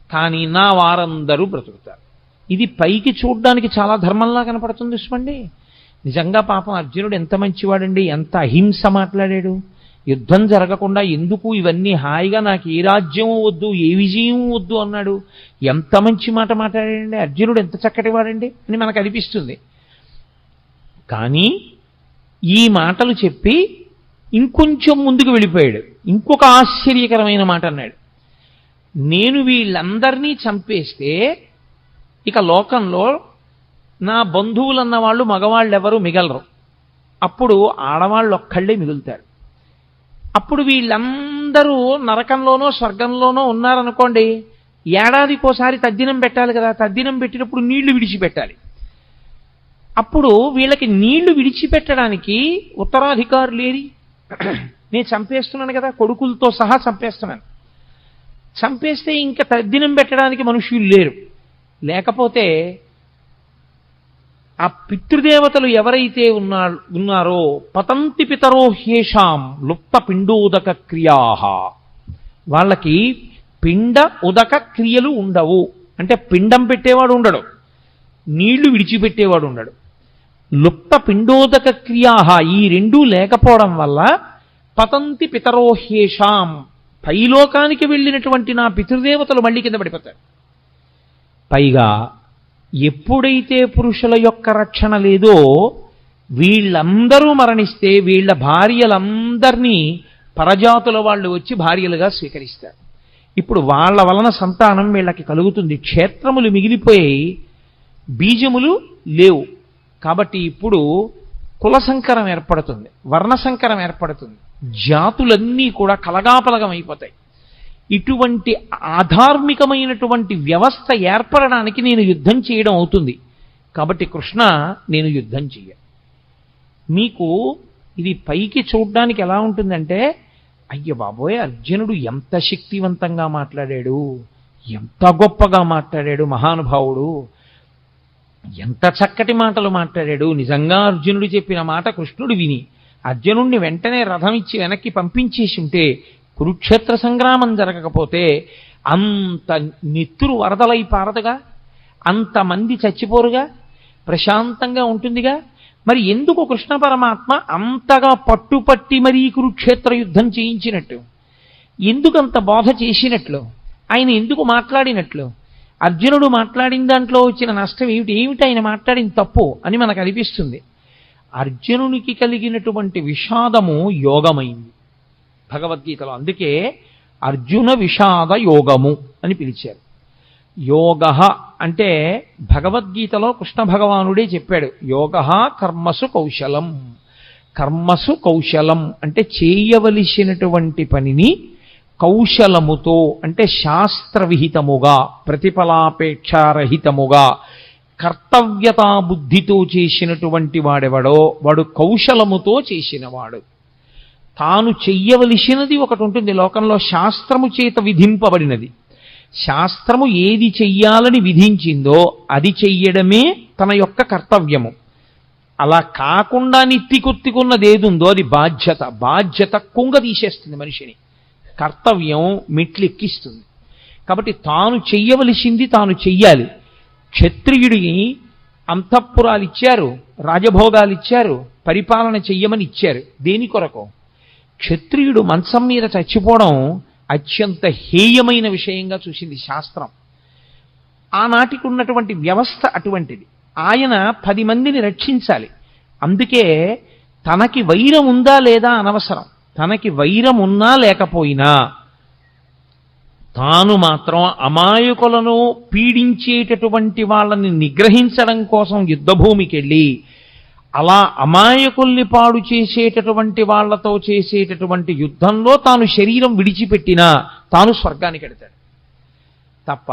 కానీ నా వారందరూ బ్రతుకుతారు. ఇది పైకి చూడ్డానికి చాలా ధర్మంలా కనపడుతుంది చూసుకోండి. నిజంగా పాపం అర్జునుడు ఎంత మంచివాడండి, ఎంత అహింస మాట్లాడాడు. యుద్ధం జరగకుండా ఎందుకు ఇవన్నీ హాయిగా నాకు ఏ రాజ్యము వద్దు, ఏ విజయం వద్దు అన్నాడు. ఎంత మంచి మాట మాట్లాడాడండి అర్జునుడు, ఎంత చక్కటి వాడండి అని మనకు అనిపిస్తుంది. కానీ ఈ మాటలు చెప్పి ఇంకొంచెం ముందుకు వెళ్ళిపోయాడు. ఇంకొక ఆశ్చర్యకరమైన మాట అన్నాడు. నేను వీళ్ళందరినీ చంపేస్తే ఇక లోకంలో నా బంధువులన్న వాళ్ళు మగవాళ్ళు ఎవరు మిగలరు, అప్పుడు ఆడవాళ్ళు ఒక్కళ్ళే మిగులుతారు. అప్పుడు వీళ్ళందరూ నరకంలోనో స్వర్గంలోనో ఉన్నారనుకోండి, ఏడాదికోసారి తద్దినం పెట్టాలి కదా, తద్దినం పెట్టినప్పుడు నీళ్లు విడిచిపెట్టాలి. అప్పుడు వీళ్ళకి నీళ్లు విడిచిపెట్టడానికి ఉత్తరాధికారులేరి, నేను చంపేస్తున్నాను కదా, కొడుకులతో సహా చంపేస్తున్నాను. చంపేస్తే ఇంకా తద్దినం పెట్టడానికి మనుషులు లేరు. లేకపోతే ఆ పితృదేవతలు ఎవరైతే ఉన్నారో పతంతి పితరో హ్యేషాం లుప్త పిండోదక క్రియా, వాళ్ళకి పిండ ఉదక క్రియలు ఉండవు. అంటే పిండం పెట్టేవాడు ఉండడు, నీళ్లు విడిచిపెట్టేవాడు ఉండడు. లుప్త పిండోదక క్రియా, ఈ రెండూ లేకపోవడం వల్ల పతంతి పితరో హ్యేషాం, పైలోకానికి వెళ్ళినటువంటి నా పితృదేవతలు మళ్ళీ కింద పడిపోతారు. పైగా ఎప్పుడైతే పురుషుల యొక్క రక్షణ లేదో వీళ్ళందరూ మరణిస్తే వీళ్ళ భార్యలందరినీ పరజాతుల వాళ్ళు వచ్చి భార్యలుగా స్వీకరిస్తారు. ఇప్పుడు వాళ్ళ వలన సంతానం వీళ్ళకి కలుగుతుంది. క్షేత్రములు మిగిలిపోయి బీజములు లేవు. కాబట్టి ఇప్పుడు కుల సంకరం ఏర్పడుతుంది, వర్ణ సంకరం ఏర్పడుతుంది, జాతులన్నీ కూడా కలగాపలగం అయిపోతాయి. ఇటువంటి ఆధార్మికమైనటువంటి వ్యవస్థ ఏర్పడడానికి నేను యుద్ధం చేయడం అవుతుంది. కాబట్టి కృష్ణ, నేను యుద్ధం చెయ్య. మీకు ఇది పైకి చూడ్డానికి ఎలా ఉంటుందంటే, అయ్య బాబోయ్, అర్జునుడు ఎంత శక్తివంతంగా మాట్లాడాడు, ఎంత గొప్పగా మాట్లాడాడు మహానుభావుడు, ఎంత చక్కటి మాటలు మాట్లాడాడు. నిజంగా అర్జునుడు చెప్పిన మాట కృష్ణుడు విని అర్జునుడిని వెంటనే రథం ఇచ్చి వెనక్కి పంపించేసి ఉంటే, కురుక్షేత్ర సంగ్రామం జరగకపోతే అంత నెత్తురు వరదలై పారదుగా, అంతమంది చచ్చిపోరుగా, ప్రశాంతంగా ఉంటుందిగా. మరి ఎందుకు కృష్ణ పరమాత్మ అంతగా పట్టుపట్టి మరీ కురుక్షేత్ర యుద్ధం చేయించినట్టు, ఎందుకంత బోధ చేసినట్లు, ఆయన ఎందుకు మాట్లాడినట్లు? అర్జునుడు మాట్లాడిన దాంట్లో వచ్చిన నష్టం ఏమిటి ఆయన మాట్లాడిన తప్పు అని మనకు అనిపిస్తుంది. అర్జునునికి కలిగినటువంటి విషాదము యోగమైంది భగవద్గీతలో. అందుకే అర్జున విషాద యోగము అని పిలిచారు. యోగ అంటే భగవద్గీతలో కృష్ణ భగవానుడే చెప్పాడు, యోగ కర్మసు కౌశలం. కర్మసు కౌశలం అంటే చేయవలసినటువంటి పనిని కౌశలముతో, అంటే శాస్త్రవిహితముగా, ప్రతిఫలాపేక్షారహితముగా, కర్తవ్యతా బుద్ధితో చేసినటువంటి వాడెవడో వాడు కౌశలముతో చేసినవాడు. తాను చెయ్యవలసినది ఒకటి ఉంటుంది లోకంలో, శాస్త్రము చేత విధింపబడినది. శాస్త్రము ఏది చెయ్యాలని విధించిందో అది చెయ్యడమే తన యొక్క కర్తవ్యము. అలా కాకుండా నిత్తికొత్తికున్నది ఏదుందో అది బాధ్యత. బాధ్యత కుంగ తీసేస్తుంది మనిషిని, కర్తవ్యం మెట్లెక్కిస్తుంది. కాబట్టి తాను చెయ్యవలసింది తాను చెయ్యాలి. క్షత్రియుడిని అంతఃపురాలు ఇచ్చారు, రాజభోగాలు ఇచ్చారు, పరిపాలన చెయ్యమని ఇచ్చారు. దేని కొరకు? క్షత్రియుడు మంచం మీద చచ్చిపోవడం అత్యంత హేయమైన విషయంగా చూసింది శాస్త్రం. ఆనాటికి ఉన్నటువంటి వ్యవస్థ అటువంటిది. ఆయన 10 మందిని రక్షించాలి. అందుకే తనకి వైరం ఉందా లేదా అనవసరం, తనకి వైరం ఉన్నా లేకపోయినా తాను మాత్రం అమాయకులను పీడించేటటువంటి వాళ్ళని నిగ్రహించడం కోసం యుద్ధభూమికి వెళ్ళి అలా అమాయకుల్ని పాడు చేసేటటువంటి వాళ్లతో చేసేటటువంటి యుద్ధంలో తాను శరీరం విడిచిపెట్టినా తాను స్వర్గానికి వెడతాడు తప్ప,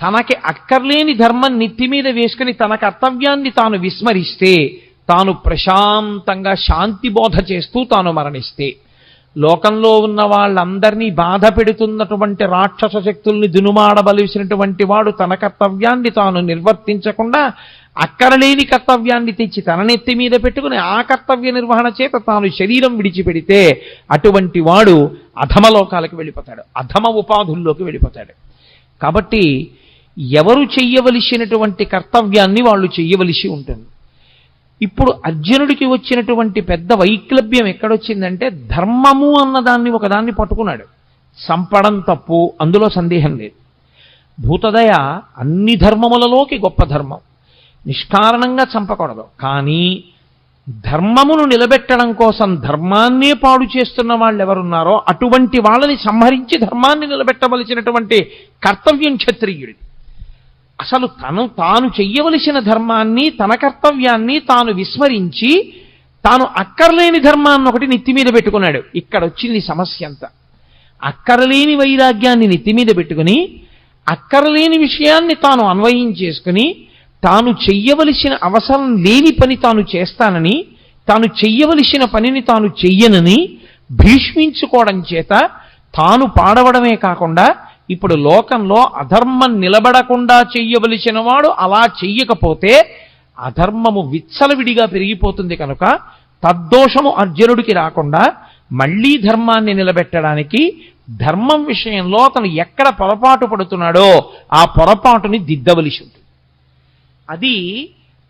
తనకి అక్కర్లేని ధర్మం నెత్తి మీద వేసుకుని తన కర్తవ్యాన్ని తాను విస్మరిస్తే, తాను ప్రశాంతంగా శాంతి బోధ చేస్తూ తాను మరణిస్తే, లోకంలో ఉన్న వాళ్ళందరినీ బాధ పెడుతున్నటువంటి రాక్షస శక్తుల్ని దునుమాడవలసినటువంటి వాడు తన కర్తవ్యాన్ని తాను నిర్వర్తించకుండా అక్కరలేని కర్తవ్యాన్ని తెచ్చి తన నెత్తి మీద పెట్టుకుని ఆ కర్తవ్య నిర్వహణ చేత తాను శరీరం విడిచిపెడితే అటువంటి వాడు అధమలోకాలకు వెళ్ళిపోతాడు, అధమ ఉపాధుల్లోకి వెళ్ళిపోతాడు. కాబట్టి ఎవరు చెయ్యవలసినటువంటి కర్తవ్యాన్ని వాళ్ళు చెయ్యవలసి ఉంటుంది. ఇప్పుడు అర్జునుడికి వచ్చినటువంటి పెద్ద వైక్లభ్యం ఎక్కడొచ్చిందంటే, ధర్మము అన్నదాన్ని ఒకదాన్ని పట్టుకున్నాడు. సంపడం తప్పు, అందులో సందేహం లేదు. భూతదయ అన్ని ధర్మములలోకి గొప్ప ధర్మం, నిష్కారణంగా చంపకూడదు. కానీ ధర్మమును నిలబెట్టడం కోసం ధర్మాన్నే పాడు చేస్తున్న వాళ్ళు ఎవరున్నారో అటువంటి వాళ్ళని సంహరించి ధర్మాన్ని నిలబెట్టవలసినటువంటి కర్తవ్యం క్షత్రియుడిది. అసలు తాను చెయ్యవలసిన ధర్మాన్ని, తన కర్తవ్యాన్ని తాను విస్మరించి తాను అక్కర్లేని ధర్మాన్ని ఒకటి నెత్తి మీద పెట్టుకున్నాడు. ఇక్కడ వచ్చింది సమస్య అంతా. అక్కరలేని వైరాగ్యాన్ని నెత్తి మీద పెట్టుకుని అక్కరలేని విషయాన్ని తాను అన్వయం చేసుకుని తాను చెయ్యవలసిన అవసరం లేని పని తాను చేస్తానని, తాను చెయ్యవలసిన పనిని తాను చెయ్యనని భీష్మించుకోవడం చేత తాను పాడవడమే కాకుండా ఇప్పుడు లోకంలో అధర్మం నిలబడకుండా చెయ్యవలసిన వాడు అలా చెయ్యకపోతే అధర్మము విచ్చలవిడిగా పెరిగిపోతుంది. కనుక తద్దోషము అర్జునుడికి రాకుండా మళ్లీ ధర్మాన్ని నిలబెట్టడానికి ధర్మం విషయంలో అతను ఎక్కడ పొరపాటు పడుతున్నాడో ఆ పొరపాటుని దిద్దవలసి ఉంటుంది. అది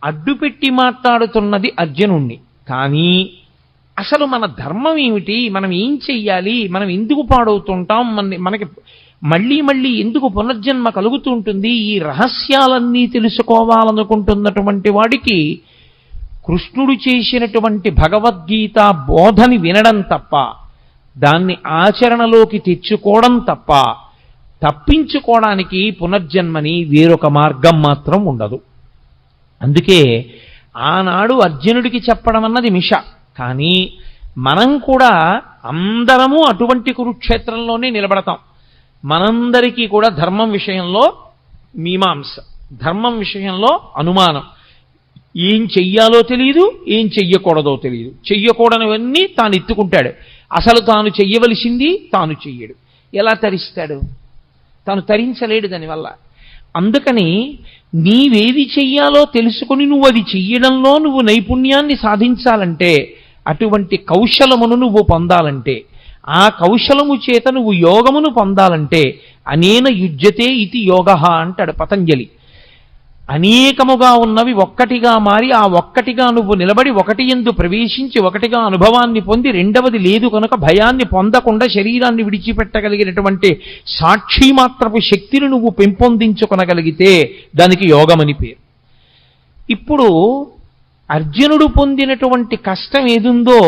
అడ్డుపెట్టి మాట్లాడుతున్నది అర్జునుణ్ణి. కానీ అసలు మన ధర్మం ఏమిటి, మనం ఏం చెయ్యాలి, మనం ఎందుకు పాడవుతుంటాం, మనకి మళ్ళీ మళ్ళీ ఎందుకు పునర్జన్మ కలుగుతూ ఉంటుంది, ఈ రహస్యాలన్నీ తెలుసుకోవాలనుకుంటున్నటువంటి వాడికి కృష్ణుడు చేసినటువంటి భగవద్గీత బోధని వినడం తప్ప, దాన్ని ఆచరణలోకి తెచ్చుకోవడం తప్ప తప్పించుకోవడానికి పునర్జన్మని వేరొక మార్గం మాత్రం ఉండదు. అందుకే ఆనాడు అర్జునుడికి చెప్పడం అన్నది మిష. కానీ మనం కూడా అందరము అటువంటి కురుక్షేత్రంలోనే నిలబడతాం. మనందరికీ కూడా ధర్మం విషయంలో మీమాంస, ధర్మం విషయంలో అనుమానం. ఏం చెయ్యాలో తెలియదు, ఏం చెయ్యకూడదో తెలియదు. చెయ్యకూడనివన్నీ తాను ఎత్తుకుంటాడు. అసలు తాను చెయ్యవలసింది తాను చెయ్యడు. ఎలా తరిస్తాడు? తాను తరించలేడు దానివల్ల. అందుకని నీవేది చెయ్యాలో తెలుసుకుని నువ్వు అది చెయ్యడంలో నువ్వు నైపుణ్యాన్ని సాధించాలంటే, అటువంటి కౌశలమును నువ్వు పొందాలంటే, ఆ కౌశలము చేత నువ్వు యోగమును పొందాలంటే అనేన యుజ్యతే ఇది యోగః అంటాడు పతంజలి. అనేకముగా ఉన్నవి ఒక్కటిగా మారి ఆ ఒక్కటిగా నువ్వు నిలబడి ఒకటి యందు ప్రవేశించి ఒకటిగా అనుభవాన్ని పొంది రెండవది లేదు కనుక భయాన్ని పొందకుండా శరీరాన్ని విడిచిపెట్టగలిగినటువంటి సాక్షి మాత్రపు శక్తిని నువ్వు పెంపొందించుకొనగలిగితే దానికి యోగమని పేరు. ఇప్పుడు అర్జునుడు పొందినటువంటి కష్టం ఏదుందో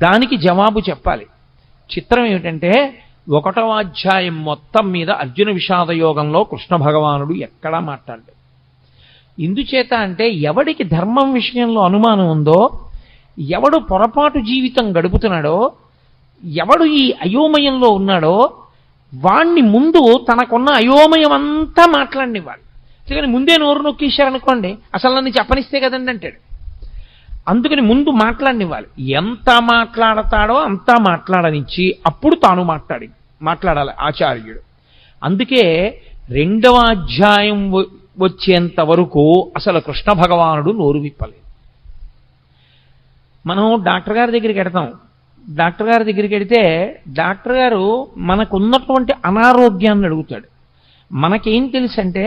దానికి జవాబు చెప్పాలి. చిత్రం ఏమిటంటే 1వ అధ్యాయం మొత్తం మీద అర్జున విషాద యోగంలో కృష్ణ భగవానుడు ఎక్కడా మాట్లాడాడు. ఇందుచేత అంటే ఎవడికి ధర్మం విషయంలో అనుమానం ఉందో, ఎవడు పొరపాటు జీవితం గడుపుతున్నాడో, ఎవడు ఈ అయోమయంలో ఉన్నాడో వాణ్ణి ముందు తనకున్న అయోమయం అంతా మాట్లాడినివ్వాలి. అందుకని ముందే నోరు నొక్కేశారనుకోండి, అసలు నన్ను చెప్పనిస్తే కదండి అంటాడు. అందుకని ముందు మాట్లాడినివ్వాలి. ఎంత మాట్లాడతాడో అంతా మాట్లాడనిచ్చి అప్పుడు తాను మాట్లాడాలి ఆచార్యుడు. అందుకే 2వ అధ్యాయం వచ్చేంత వరకు అసలు కృష్ణ భగవానుడు నోరు విప్పలేదు. మనం డాక్టర్ గారి దగ్గరికి వెడతాం. డాక్టర్ గారి దగ్గరికి వెడితే డాక్టర్ గారు మనకున్నటువంటి అనారోగ్యాన్ని అడుగుతాడు. మనకేం తెలుసు అంటే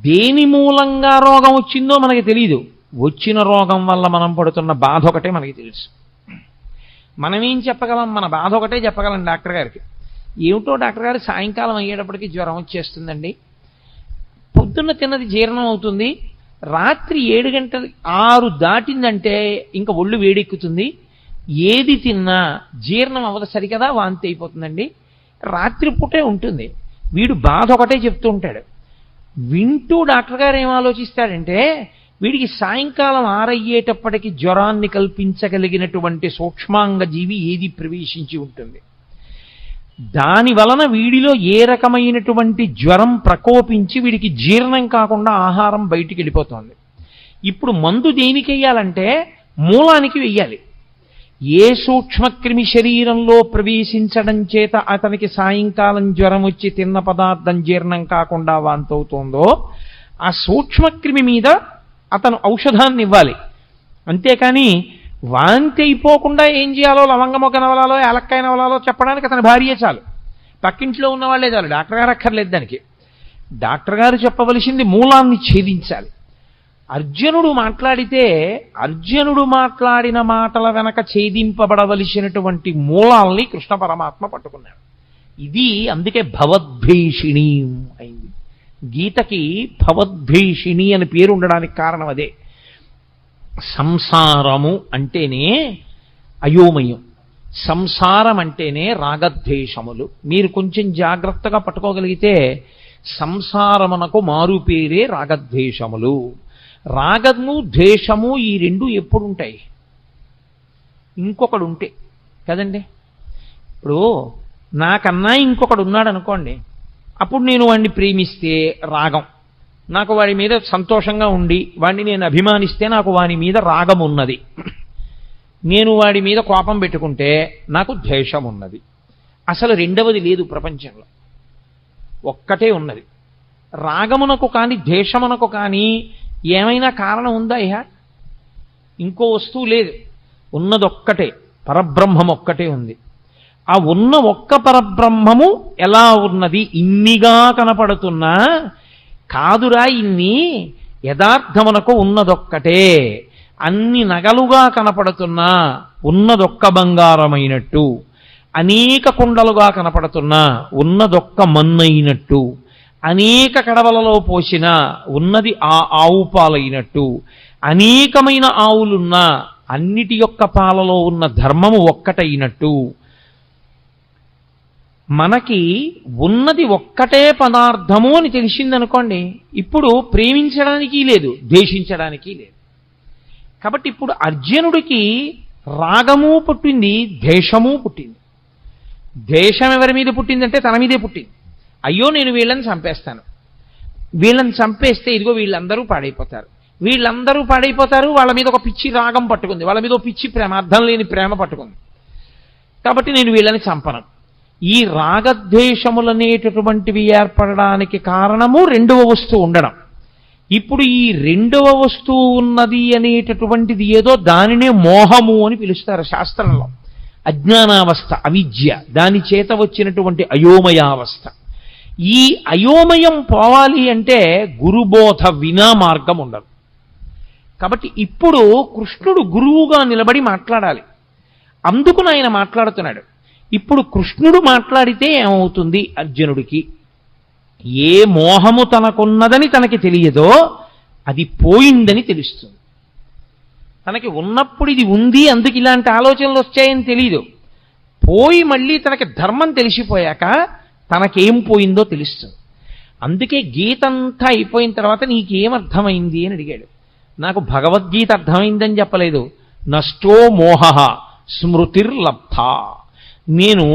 దేని మూలంగా రోగం వచ్చిందో మనకి తెలియదు. వచ్చిన రోగం వల్ల మనం పడుతున్న బాధ ఒకటే మనకి తెలుసు. మనమేం చెప్పగలం? మన బాధ ఒకటే చెప్పగలం డాక్టర్ గారికి. ఏమిటో డాక్టర్ గారు సాయంకాలం అయ్యేటప్పటికి జ్వరం వచ్చేస్తుందండి, పొద్దున్న తిన్నది జీర్ణం అవుతుంది, రాత్రి 7 గంటలు 6 దాటిందంటే ఇంకా ఒళ్ళు వేడెక్కుతుంది, ఏది తిన్నా జీర్ణం అవ్వదు సరికదా, వాంతి అయిపోతుందండి, రాత్రిపూటే ఉంటుంది. వీడు బాధ ఒకటే చెప్తూ ఉంటాడు. వింటూ డాక్టర్ గారు ఏం ఆలోచిస్తాడంటే వీడికి సాయంకాలం 6 అయ్యేటప్పటికి జ్వరాన్ని కల్పించగలిగినటువంటి సూక్ష్మాంగ జీవి ఏది ప్రవేశించి ఉంటుంది, దాని వలన వీడిలో ఏ రకమైనటువంటి జ్వరం ప్రకోపించి వీడికి జీర్ణం కాకుండా ఆహారం బయటికి వెళ్ళిపోతుంది. ఇప్పుడు మందు దేనికి వెయ్యాలంటే మూలానికి వెయ్యాలి. ఏ సూక్ష్మక్రిమి శరీరంలో ప్రవేశించడం చేత అతనికి సాయంకాలం జ్వరం వచ్చి తిన్న పదార్థం జీర్ణం కాకుండా వాంతవుతోందో ఆ సూక్ష్మక్రిమి మీద అతను ఔషధాన్ని ఇవ్వాలి. అంతేకాని వాంతి అయిపోకుండా ఏం చేయాలో లవంగమొగ్గ నవలాలో యాలక్కాయ నవలాలో చెప్పడానికి అతని భార్యే చాలు, పక్కింట్లో ఉన్న వాళ్ళే చాలు, డాక్టర్ గారు అక్కర్లేదు దానికి. డాక్టర్ గారు చెప్పవలసింది మూలాన్ని ఛేదించాలి. అర్జునుడు మాట్లాడితే అర్జునుడు మాట్లాడిన మాటల వెనక ఛేదింపబడవలసినటువంటి మూలాల్ని కృష్ణ పరమాత్మ పట్టుకున్నాడు. ఇది అందుకే భవద్భీషిణి అయింది. గీతకి భవద్భీషిణి అని పేరు ఉండడానికి కారణం అదే. సంసారము అంటేనే అయోమయం, సంసారం అంటేనే రాగద్వేషములు. మీరు కొంచెం జాగ్రత్తగా పట్టుకోగలిగితే సంసారమునకు మారు పేరే రాగద్వేషములు. రాగము ద్వేషము ఈ రెండు ఎప్పుడుంటాయి? ఇంకొకడు ఉంటే కదండి. ఇప్పుడు నాకన్నా ఇంకొకడు ఉన్నాడు అనుకోండి, అప్పుడు నేను వాడిని ప్రేమిస్తే రాగం, నాకు వాడి మీద సంతోషంగా ఉండి వాడిని నేను అభిమానిస్తే నాకు వాడి మీద రాగం ఉన్నది. నేను వాడి మీద కోపం పెట్టుకుంటే నాకు ద్వేషం ఉన్నది. అసలు రెండవది లేదు ప్రపంచంలో, ఒక్కటే ఉన్నది. రాగమునకు కానీ ద్వేషమునకు కానీ ఏమైనా కారణం ఉందా? ఇంకో వస్తువు లేదు, ఉన్నదొక్కటే, పరబ్రహ్మం ఒక్కటే ఉంది. ఆ ఉన్న ఒక్క పరబ్రహ్మము ఎలా ఉన్నది? ఇన్నిగా కనపడుతున్నా కాదురా, ఇన్ని యథార్థమునకు ఉన్నదొక్కటే. అన్ని నగలుగా కనపడుతున్నా ఉన్నదొక్క బంగారమైనట్టు, అనేక కుండలుగా కనపడుతున్నా ఉన్నదొక్క మన్నైనట్టు, అనేక కడవలలో పోసిన ఉన్నది ఆ ఆవు పాలైనట్టు, అనేకమైన ఆవులున్నా అన్నిటి యొక్క పాలలో ఉన్న ధర్మము ఒక్కటైనట్టు, మనకి ఉన్నది ఒక్కటే పదార్థము అని తెలిసిందనుకోండి, ఇప్పుడు ప్రేమించడానికి లేదు, ద్వేషించడానికి లేదు. కాబట్టి ఇప్పుడు అర్జునుడికి రాగము పుట్టింది, ద్వేషము పుట్టింది. ద్వేషం ఎవరి మీద పుట్టిందంటే తన మీదే పుట్టింది. అయ్యో నేను వీళ్ళని చంపేస్తాను, వీళ్ళని చంపేస్తే ఇదిగో వీళ్ళందరూ పాడైపోతారు, వీళ్ళందరూ పాడైపోతారు, వాళ్ళ మీద ఒక పిచ్చి రాగం పట్టుకుంది, వాళ్ళ మీద ఒక పిచ్చి ప్రేమ, అర్థం లేని ప్రేమ పట్టుకుంది, కాబట్టి నేను వీళ్ళని చంపను. ఈ రాగద్వేషములనేటటువంటివి ఏర్పడడానికి కారణము రెండవ వస్తువు ఉండడం. ఇప్పుడు ఈ రెండవ వస్తువు ఉన్నది అనేటటువంటిది ఏదో, దానినే మోహము అని పిలుస్తారు శాస్త్రంలో. అజ్ఞానావస్థ, అవిద్య, దాని చేత వచ్చినటువంటి అయోమయావస్థ. ఈ అయోమయం పోవాలి అంటే గురుబోధ వినా మార్గం ఉండదు. కాబట్టి ఇప్పుడు కృష్ణుడు గురువుగా నిలబడి మాట్లాడాలి. అందుకు ఆయన మాట్లాడుతున్నాడు. ఇప్పుడు కృష్ణుడు మాట్లాడితే ఏమవుతుంది? అర్జునుడికి ఏ మోహము తనకున్నదని తనకి తెలియదో అది పోయిందని తెలుస్తుంది. తనకి ఉన్నప్పుడు ఇది ఉంది, అందుకు ఇలాంటి ఆలోచనలు వచ్చాయని తెలియదు. పోయి మళ్ళీ తనకి ధర్మం తెలిసిపోయాక తనకేం పోయిందో తెలుస్తుంది. అందుకే గీత అంతా అయిపోయిన తర్వాత నీకేమర్థమైంది అని అడిగాడు. నాకు భగవద్గీత అర్థమైందని చెప్పలేదు. నష్టో మోహ స్మృతిర్లబ్ధ. నేను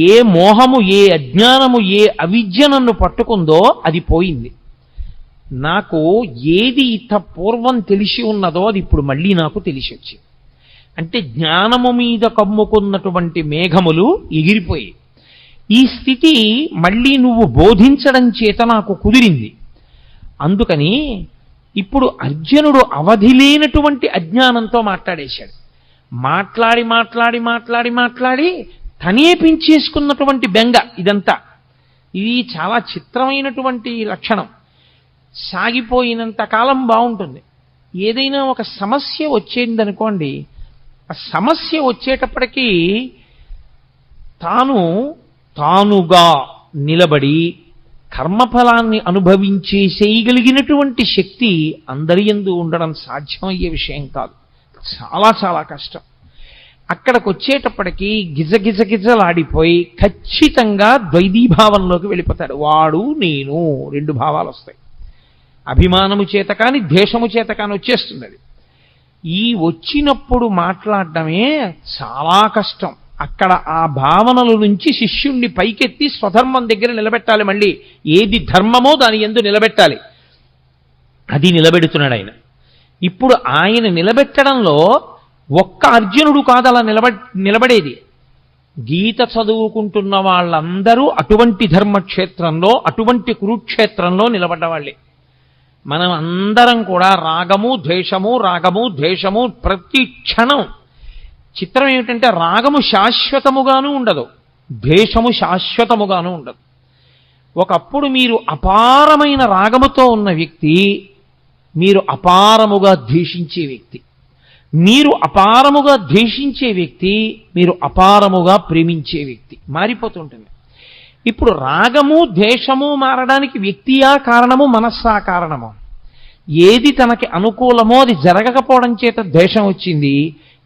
ఏ మోహము, ఏ అజ్ఞానము, ఏ అవిద్య నన్ను పట్టుకుందో అది పోయింది. నాకు ఏది ఇత పూర్వం తెలిసి ఉన్నదో అది ఇప్పుడు మళ్ళీ నాకు తెలిసి వచ్చింది. అంటే జ్ఞానము మీద కమ్ముకున్నటువంటి మేఘములు ఎగిరిపోయి ఈ స్థితి మళ్ళీ నువ్వు బోధించడం చేత నాకు కుదిరింది. అందుకని ఇప్పుడు అర్జునుడు అవధి లేనటువంటి అజ్ఞానంతో మాట్లాడేశాడు. మాట్లాడి మాట్లాడి మాట్లాడి మాట్లాడి తనే పెంచేసుకున్నటువంటి బెంగ ఇదంతా. ఇది చాలా చిత్రమైనటువంటి లక్షణం. సాగిపోయినంత కాలం బాగుంటుంది. ఏదైనా ఒక సమస్య వచ్చేందనుకోండి, ఆ సమస్య వచ్చేటప్పటికీ తానుగా నిలబడి కర్మఫలాన్ని అనుభవించేసేయగలిగినటువంటి శక్తి అందరి యందు ఉండడం సాధ్యమయ్యే విషయం కాదు. చాలా చాలా కష్టం. అక్కడికి వచ్చేటప్పటికీ గిజగిజగిజలాడిపోయి ఖచ్చితంగా ద్వైతీభావంలోకి వెళ్ళిపోతాడు. వాడు నేను రెండు భావాలు వస్తాయి. అభిమానము చేత కానీ ద్వేషము చేత కానీ వచ్చేస్తుంది అది. ఈ వచ్చినప్పుడు మాట్లాడడమే చాలా కష్టం. అక్కడ ఆ భావనల నుంచి శిష్యుణ్ణి పైకెత్తి స్వధర్మం దగ్గర నిలబెట్టాలి. మళ్ళీ ఏది ధర్మమో దాని యందు నిలబెట్టాలి. అది నిలబెడుతున్నాడు ఆయన. ఇప్పుడు ఆయన నిలబెట్టడంలో ఒక్క అర్జునుడు కాదు అలా నిలబడేది. గీత చదువుకుంటున్న వాళ్ళందరూ అటువంటి ధర్మక్షేత్రంలో, అటువంటి కురుక్షేత్రంలో నిలబడ్డవాళ్ళే. మనం అందరం కూడా రాగము ద్వేషము ప్రతి క్షణం. చిత్రం ఏమిటంటే రాగము శాశ్వతముగాను ఉండదు, ద్వేషము శాశ్వతముగాను ఉండదు. ఒకప్పుడు మీరు అపారమైన రాగముతో ఉన్న వ్యక్తి మీరు అపారముగా ద్వేషించే వ్యక్తి, మీరు అపారముగా ద్వేషించే వ్యక్తి మీరు అపారముగా ప్రేమించే వ్యక్తి మారిపోతుంటుంది. ఇప్పుడు రాగము ద్వేషము మారడానికి వ్యక్తియా కారణము, మనస్సా కారణము? ఏది తనకి అనుకూలమో అది జరగకపోవడం చేత ద్వేషం వచ్చింది,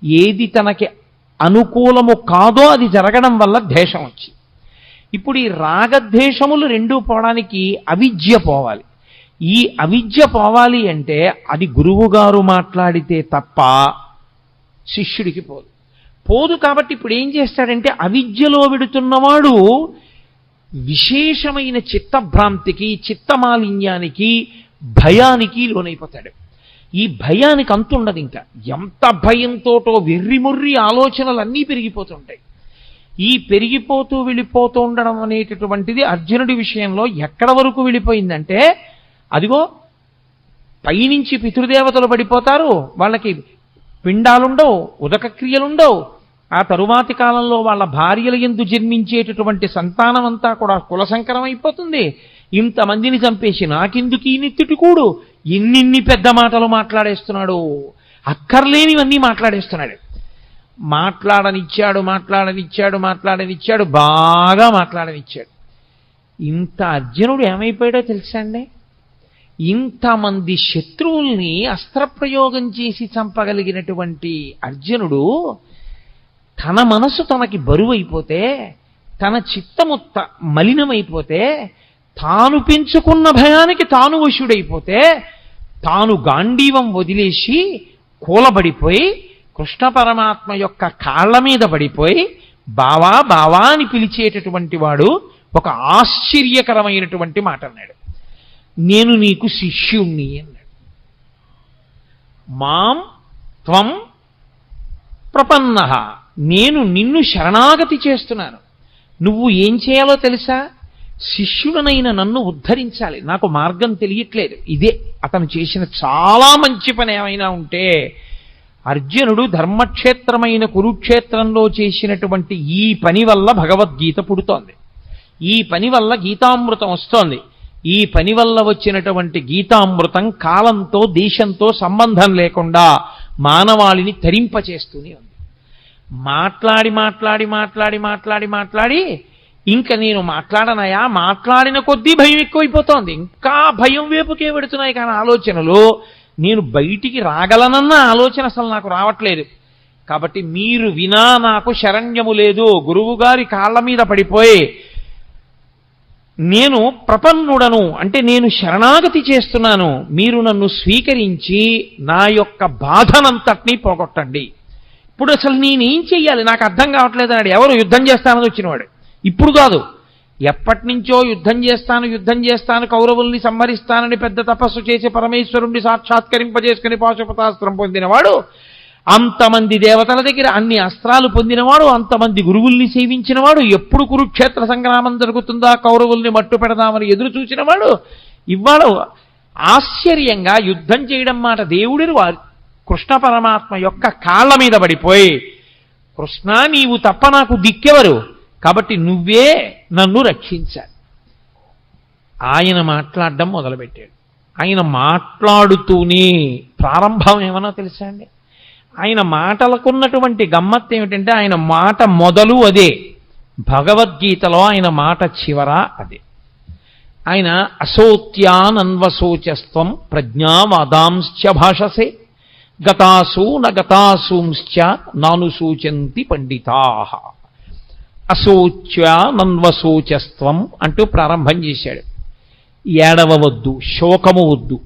ఏది తనకి అనుకూలము కాదో అది జరగడం వల్ల ద్వేషం వచ్చింది. ఇప్పుడు ఈ రాగద్వేషములు రెండూ పోవడానికి అవిద్య పోవాలి. ఈ అవిద్య పోవాలి అంటే అది గురువుగారు మాట్లాడితే తప్ప శిష్యుడికి పోదు. కాబట్టి ఇప్పుడు ఏం చేస్తాడంటే అవిద్యలో విడుతున్నవాడు విశేషమైన చిత్తభ్రాంతికి, చిత్తమాలిన్యానికి, భయానికి లోనైపోతాడు. ఈ భయానికి అంతుండదు. ఇంకా ఎంత భయంతోటో వెర్రిముర్రి ఆలోచనలు అన్నీ పెరిగిపోతుంటాయి. ఈ పెరిగిపోతూ వెళ్ళిపోతూ ఉండడం అనేటటువంటిది అర్జునుడి విషయంలో ఎక్కడ వరకు వెళ్ళిపోయిందంటే, అదిగో పైనుంచి పితృదేవతలు పడిపోతారు, వాళ్ళకి పిండాలుండవు, ఉదక క్రియలుండవు. ఆ తరువాతి కాలంలో వాళ్ళ భార్యల యందు జన్మించేటటువంటి సంతానం అంతా కూడా కులసంకరం అయిపోతుంది. ఇంతమందిని చంపేసి నాకెందుకు ఈ నెత్తిటికూడు, ఇన్నిన్ని పెద్ద మాటలు మాట్లాడేస్తున్నాడు, అక్కర్లేనివన్నీ మాట్లాడేస్తున్నాడు. మాట్లాడనిచ్చాడు, బాగా మాట్లాడనిచ్చాడు. ఇంత అర్జునుడు ఏమైపోయాడో తెలుసా అండి? ఇంతమంది శత్రువుల్ని అస్త్రప్రయోగం చేసి చంపగలిగినటువంటి అర్జునుడు తన మనసు తనకి బరువు అయిపోతే తన చిత్తము మలినమైపోతే, తాను పెంచుకున్న భయానికి తాను వశుడైపోతే, తాను గాంధీవం వదిలేసి కూలబడిపోయి కృష్ణ పరమాత్మ యొక్క కాళ్ల మీద పడిపోయి బావా బావా అని పిలిచేటటువంటి వాడు ఒక ఆశ్చర్యకరమైనటువంటి మాట అన్నాడు. నేను నీకు శిష్యుణ్ణి అన్నాడు. మాం త్వం ప్రపన్నః, నేను నిన్ను శరణాగతి చేస్తున్నాను. నువ్వు ఏం చేయాలో తెలుసా? శిష్యుడనైన నన్ను ఉద్ధరించాలి. నాకు మార్గం తెలియట్లేదు. ఇదే అతను చేసిన చాలా మంచి పని ఏమైనా ఉంటే, అర్జునుడు ధర్మక్షేత్రమైన కురుక్షేత్రంలో చేసినటువంటి ఈ పని వల్ల భగవద్గీత పుడుతోంది. ఈ పని వల్ల గీతామృతం వస్తోంది. ఈ పని వల్ల వచ్చినటువంటి గీతామృతం కాలంతో దేశంతో సంబంధం లేకుండా మానవాళిని తరింపచేస్తూనే ఉంది. మాట్లాడి మాట్లాడి మాట్లాడి మాట్లాడి మాట్లాడి ఇంకా నేను మాట్లాడనయా, మాట్లాడిన కొద్దీ భయం ఎక్కువైపోతోంది. ఇంకా భయం వైపుకే పెడుతున్నాయి కానీ ఆలోచనలు నేను బయటికి రాగలనన్న ఆలోచన అసలు నాకు రావట్లేదు. కాబట్టి మీరు వినా నాకు శరణ్యము లేదు. గురువు గారి కాళ్ళ మీద పడిపోయి నేను ప్రపన్నుడను అంటే నేను శరణాగతి చేస్తున్నాను, మీరు నన్ను స్వీకరించి నా యొక్క బాధనంతటినీ పోగొట్టండి. ఇప్పుడు అసలు నేనేం చెయ్యాలి నాకు అర్థం కావట్లేదు అన్నాడు. ఎవరు? యుద్ధం చేస్తానని వచ్చినవాడు. ఇప్పుడు కాదు, ఎప్పటి నుంచో యుద్ధం చేస్తాను కౌరవుల్ని సంహరిస్తానని పెద్ద తపస్సు చేసి పరమేశ్వరుణ్ణి సాక్షాత్కరింపజేసుకుని పాశుపతాస్త్రం పొందినవాడు, అంతమంది దేవతల దగ్గర అన్ని అస్త్రాలు పొందినవాడు, అంతమంది గురువుల్ని సేవించినవాడు, ఎప్పుడు కురుక్షేత్ర సంగ్రామం జరుగుతుందా కౌరవుల్ని మట్టు పెడదామని ఎదురు చూసినవాడు, ఇవాళ ఆశ్చర్యంగా యుద్ధం చేయడం మాట దేవుడిని కృష్ణ పరమాత్మ యొక్క కాళ్ళ మీద పడిపోయి, కృష్ణ నీవు తప్ప నాకు దిక్కెవరు, కాబట్టి నువ్వే నన్ను రక్షించాలి. ఆయన మాట్లాడడం మొదలుపెట్టాడు. ఆయన మాట్లాడుతూనే ప్రారంభం ఏమన్నా తెలుసా అండి? ఆయన మాటలకున్నటువంటి గమ్మత్తు ఏమిటంటే ఆయన మాట మొదలు అదే, భగవద్గీతలో ఆయన మాట చివర అదే. ఆయన అశోత్యానన్వశోచస్త్వం ప్రజ్ఞావాదాంశ్చ భాషసే గతాసు నగతాసూంశ్చ నానుసూచంతి పండితాః. అశోచ్యానన్వశోచస్త్వం అంటూ ప్రారంభం చేశాడు. ఏడవవద్దు, శోకము వద్దు,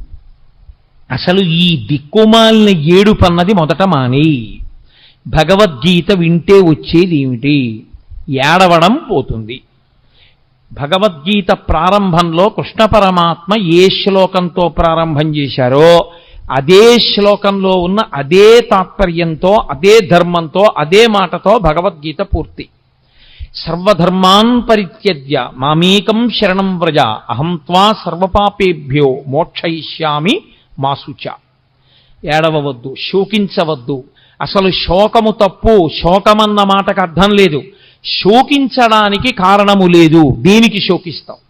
అసలు ఈ దిక్కుమాలిన ఏడుపన్నది మొదట మాని. భగవద్గీత వింటే వచ్చేది ఏమిటి? ఏడవడం పోతుంది. భగవద్గీత ప్రారంభంలో కృష్ణ పరమాత్మ ఏ శ్లోకంతో ప్రారంభం చేశారో అదే శ్లోకంలో ఉన్న అదే తాత్పర్యంతో అదే ధర్మంతో అదే మాటతో భగవద్గీత పూర్తి. సర్వధర్మాన్ పరిత్యజ్య మామేకం శరణం వ్రజ అహం త్వా సర్వపాపేభ్యో మోక్షయిష్యామి మాసుచ. ఏడవవద్దు, శోకించవద్దు. అసలు శోకము తప్పు. శోకమన్న మాటకు అర్థం లేదు. శోకించడానికి కారణము లేదు. దేనికి శోకిస్తావు?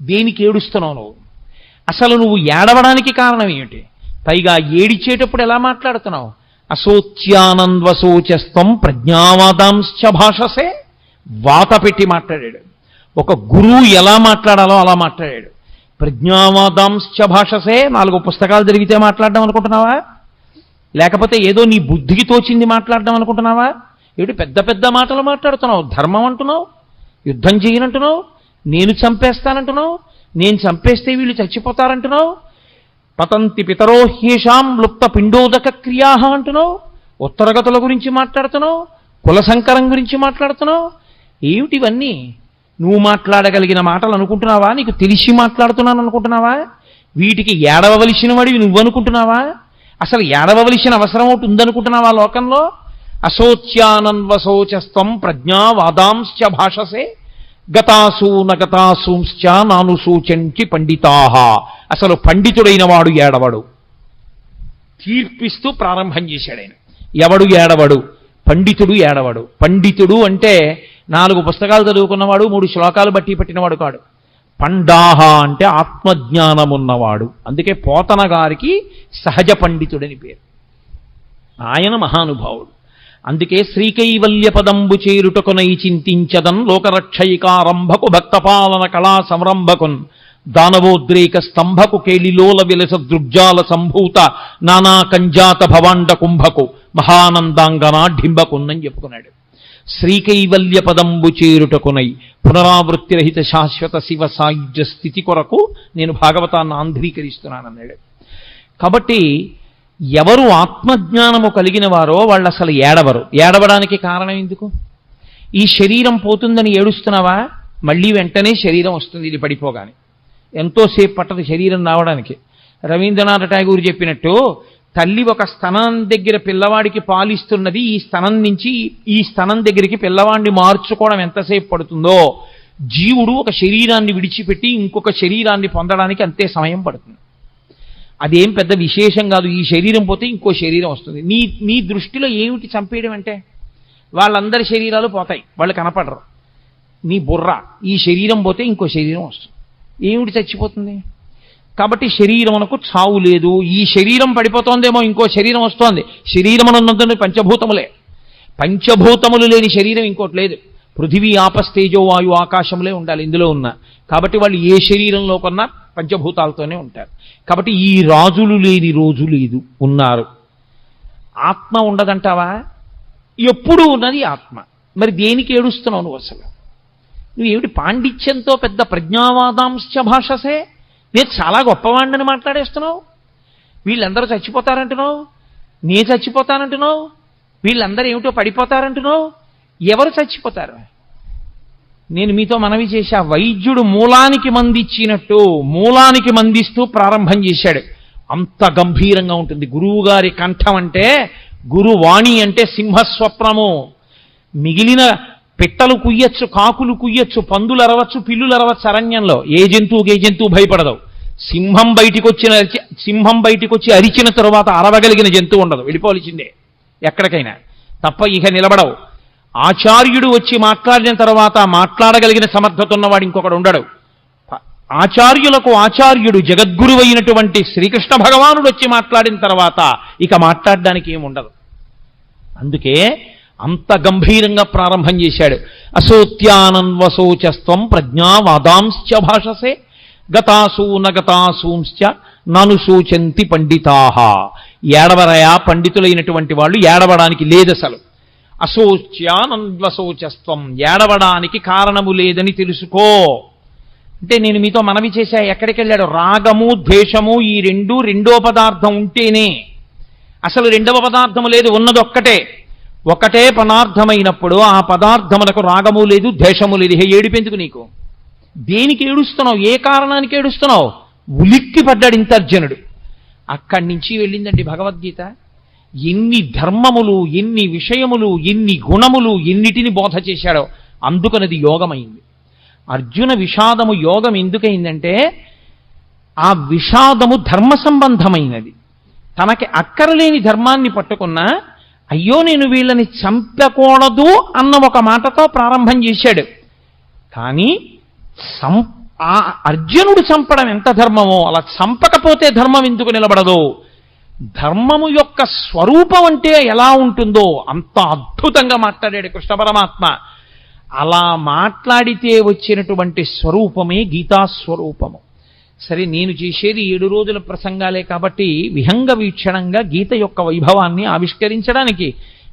దేనికి ఏడుస్తున్నావు నువ్వు? అసలు నువ్వు ఏడవడానికి కారణం ఏమిటి? పైగా ఏడిచేటప్పుడు ఎలా మాట్లాడుతున్నావు? అశోచ్యానంద్వశోచస్త్వం ప్రజ్ఞావాదాంశ్చ భాషసే. వాత పెట్టి మాట్లాడాడు. ఒక గురువు ఎలా మాట్లాడాలో అలా మాట్లాడాడు. ప్రజ్ఞావాదాంశ్చ భాషసే. 4 పుస్తకాలు జరిగితే మాట్లాడడం అనుకుంటున్నావా? లేకపోతే ఏదో నీ బుద్ధికి తోచింది మాట్లాడడం అనుకుంటున్నావా? ఏడు పెద్ద పెద్ద మాటలు మాట్లాడుతున్నావు. ధర్మం అంటున్నావు, యుద్ధం చేయనంటున్నావు, నేను చంపేస్తానంటున్నావు, నేను చంపేస్తే వీళ్ళు చచ్చిపోతారంటున్నావు, పతంతి పితరో హ్యేషాం లుప్త పిండోదక క్రియా అంటున్నావు, ఉత్తరగతుల గురించి మాట్లాడుతున్నావు, కుల సంకరం గురించి మాట్లాడుతున్నావు. ఏమిటివన్నీ? నువ్వు మాట్లాడగలిగిన మాటలు అనుకుంటున్నావా? నీకు తెలిసి మాట్లాడుతున్నాను అనుకుంటున్నావా? వీటికి ఏడవవలసిన వాడివి నువ్వు అనుకుంటున్నావా? అసలు ఏడవవలసిన అవసరం ఒకటి ఉందనుకుంటున్నావా లోకంలో? అశోచ్యానన్వశోచస్త్వం ప్రజ్ఞావాదాంశ్చ భాషసే గతాసు నగతాసూంశ్చ నానుసూచంచి పండితాః. అసలు పండితుడైన వాడు ఏడవడు. తీర్పిస్తూ ప్రారంభం చేశాడు ఆయన. ఎవడు ఏడవడు? పండితుడు ఏడవడు. పండితుడు అంటే 4 పుస్తకాలు చదువుకున్నవాడు, 3 శ్లోకాలు బట్టి పట్టినవాడు కాడు. పండాహ అంటే ఆత్మజ్ఞానమున్నవాడు. అందుకే పోతన గారికి సహజ పండితుడని పేరు. ఆయన మహానుభావుడు. అందుకే శ్రీకైవల్య పదంబు చేరుటకునై చింతించదన్ లోకరక్షయికారంభకు భక్తపాలన కళా సంరంభకున్ దానవోద్రేక స్తంభకు కేళిలోల విలస దృగ్జాల సంభూత నానా కంజాత భవాండ కుంభకు మహానందాంగనా ఢింబకున్నని చెప్పుకున్నాడు. శ్రీకైవల్య పదంబు చేరుటకునై పునరావృత్తిరహిత శాశ్వత శివ సాయుధ్య స్థితి కొరకు నేను భాగవతాన్ని ఆంధ్రీకరిస్తున్నానన్నాడు. కాబట్టి ఎవరు ఆత్మజ్ఞానము కలిగిన వారో వాళ్ళు అసలు ఏడవరు. ఏడవడానికి కారణం ఎందుకు? ఈ శరీరం పోతుందని ఏడుస్తున్నావా? మళ్ళీ వెంటనే శరీరం వస్తుంది. ఇది పడిపోగానే ఎంతోసేపు పట్టదు శరీరం రావడానికి. రవీంద్రనాథ్ ఠాగూర్ చెప్పినట్టు తల్లి ఒక స్తనం దగ్గర పిల్లవాడికి పాలిస్తున్నది, ఈ స్తనం నుంచి ఈ స్తనం దగ్గరికి పిల్లవాడిని మార్చుకోవడం ఎంతసేపు పడుతుందో జీవుడు ఒక శరీరాన్ని విడిచిపెట్టి ఇంకొక శరీరాన్ని పొందడానికి అంతే సమయం పడుతుంది. అదేం పెద్ద విశేషం కాదు. ఈ శరీరం పోతే ఇంకో శరీరం వస్తుంది. నీ దృష్టిలో ఏమిటి చంపేయడం అంటే? వాళ్ళందరి శరీరాలు పోతాయి, వాళ్ళు కనపడరు. నీ బుర్ర ఈ శరీరం పోతే ఇంకో శరీరం వస్తుంది. ఏమిటి చచ్చిపోతుంది? కాబట్టి శరీరమునకు చావు లేదు. ఈ శరీరం పడిపోతోందేమో ఇంకో శరీరం వస్తోంది. శరీరమునందు పంచభూతములే. పంచభూతములు లేని శరీరం ఇంకోటి లేదు. పృథివీ ఆపస్తేజో వాయు ఆకాశములే ఉండాలి ఇందులో ఉన్న. కాబట్టి వాళ్ళు ఏ శరీరంలో కొన్నా పంచభూతాలతోనే ఉంటారు. కాబట్టి ఈ రాజులు లేని రోజు లేదు, ఉన్నారు. ఆత్మ ఉండదంటావా? ఎప్పుడూ ఉన్నది ఆత్మ. మరి దేనికి ఏడుస్తున్నావు నువ్వు? అసలు నువ్వు ఏమిటి పాండిత్యంతో పెద్ద ప్రజ్ఞావాదాంశ భాషసే నేను చాలా గొప్పవాడిని మాట్లాడేస్తున్నావు. వీళ్ళందరూ చచ్చిపోతారంటున్నావు, నే చచ్చిపోతానంటున్నావు, వీళ్ళందరూ ఏమిటో పడిపోతారంటున్నావు. ఎవరు చచ్చిపోతారు? నేను మీతో మనవి చేశా, వైద్యుడు మూలానికి మందిచ్చినట్టు మూలానికి మందిస్తూ ప్రారంభం చేశాడు. అంత గంభీరంగా ఉంటుంది గురువు గారి కంఠం. అంటే గురువాణి అంటే సింహస్వప్నము. మిగిలిన పిట్టలు కుయ్యచ్చు, కాకులు కుయ్యచ్చు, పందులు అరవచ్చు, పిల్లులు అరవచ్చు. అరణ్యంలో ఏ జంతువు భయపడదు. సింహం బయటికి వచ్చి అరిచిన తరువాత అరవగలిగిన జంతువు ఉండదు, వెళ్ళిపోవలసిందే ఎక్కడికైనా తప్ప ఇక నిలబడవు. ఆచార్యుడు వచ్చి మాట్లాడిన తర్వాత మాట్లాడగలిగిన సమర్థత ఉన్నవాడు ఇంకొకడు ఉండడు. ఆచార్యులకు ఆచార్యుడు జగద్గురువు అయినటువంటి శ్రీకృష్ణ భగవానుడు వచ్చి మాట్లాడిన తర్వాత ఇక మాట్లాడడానికి ఏముండదు. అందుకే అంత గంభీరంగా ప్రారంభం చేశాడు. అసోత్యానన్వశోచస్త్వం ప్రజ్ఞావాదాంశ్చ భాషసే గతాసూనగతాసూంశ్చ నను శోచంతి పండితాహ. ఏడవరయా పండితులైనటువంటి వాళ్ళు ఏడవడానికి లేదసలు. అశోచ్యానన్వశోచస్త్వం, ఏడవడానికి కారణము లేదని తెలుసుకో. అంటే నేను మీతో మనవి చేశా, ఎక్కడికి వెళ్ళాడు? రాగము ద్వేషము ఈ రెండో పదార్థం ఉంటేనే. అసలు రెండవ పదార్థము లేదు, ఉన్నది ఒకటే పదార్థమైనప్పుడు ఆ పదార్థములకు రాగము లేదు ద్వేషము లేదు. ఏడిపెందుకు నీకు? దేనికి ఏడుస్తున్నావు? ఏ కారణానికి ఏడుస్తున్నావు? ఉలిక్కి పడ్డాడు ఇంతర్జనుడు. అక్కడి నుంచి వెళ్ళిందండి భగవద్గీత. ఎన్ని ధర్మములు, ఎన్ని విషయములు, ఎన్ని గుణములు, ఎన్నిటిని బోధ చేశాడో. అందుకనది యోగమైంది. అర్జున విషాదము యోగం ఎందుకైందంటే ఆ విషాదము ధర్మ సంబంధమైనది. తనకి అక్కరలేని ధర్మాన్ని పట్టుకున్నా అయ్యో నేను వీళ్ళని చంపకూడదు అన్న ఒక మాటతో ప్రారంభం చేశాడు. కానీ ఆ అర్జునుడు చంపడం ఎంత ధర్మమో అలా చంపకపోతే ధర్మం ఎందుకు నిలబడదు? ధర్మము యొక్క స్వరూపం అంటే ఎలా ఉంటుందో అంత అద్భుతంగా మాట్లాడాడు కృష్ణ పరమాత్మ. అలా మాట్లాడితే వచ్చినటువంటి స్వరూపమే గీతాస్వరూపము. సరే, నేను చేసేది 7 రోజుల ప్రసంగాలే కాబట్టి విహంగ వీక్షణంగా గీత యొక్క వైభవాన్ని ఆవిష్కరించడానికి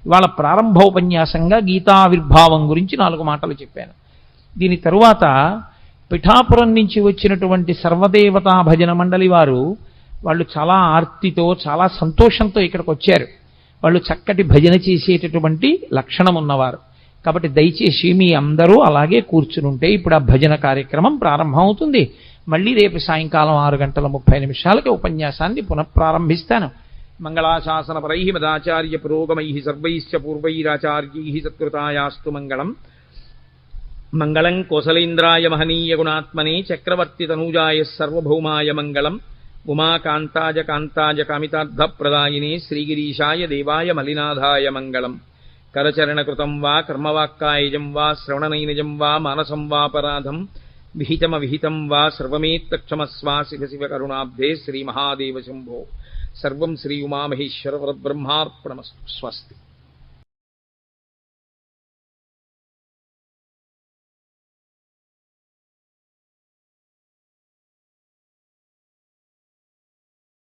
ఇవాళ ప్రారంభోపన్యాసంగా గీతావిర్భావం గురించి 4 మాటలు చెప్పాను. దీని తరువాత పిఠాపురం నుంచి వచ్చినటువంటి సర్వదేవతా భజన మండలి వాళ్ళు చాలా ఆర్తితో చాలా సంతోషంతో ఇక్కడికి వచ్చారు. వాళ్ళు చక్కటి భజన చేసేటటువంటి లక్షణం ఉన్నవారు. కాబట్టి దయచేసి మీ అందరూ అలాగే కూర్చునుంటే ఇప్పుడు ఆ భజన కార్యక్రమం ప్రారంభం అవుతుంది. మళ్ళీ రేపు సాయంకాలం 6:30 ఉపన్యాసాన్ని పునఃప్రారంభిస్తాను. మంగళాశాసనపరై మదాచార్య పురోగమై సర్వైశ్చ పూర్వైరాచార్యై సత్కృతాయాస్తు మంగళం. మంగళం కోసలేంద్రాయ మహనీయ గుణాత్మనే చక్రవర్తి తనూజాయ సర్వభౌమాయ మంగళం. ఉమాకాంతాయ కాంతాయ కామితార్థప్రదాయినే శ్రీగిరీశాయ దేవాయ మలినాథాయ మంగళం. కరచరణకృతం వా కర్మవాక్కాయజం వా శ్రవణనైనజం వా మానసం వాపరాధం విహితమవిహితం వా సర్వమేత్తక్షమస్వా శివ శివ కరుణాబ్ధే శ్రీమహాదేవ శంభో. సర్వం శ్రీ ఉమామహేశ్వర పరబ్రహ్మార్పణమస్తు. స్వస్తి.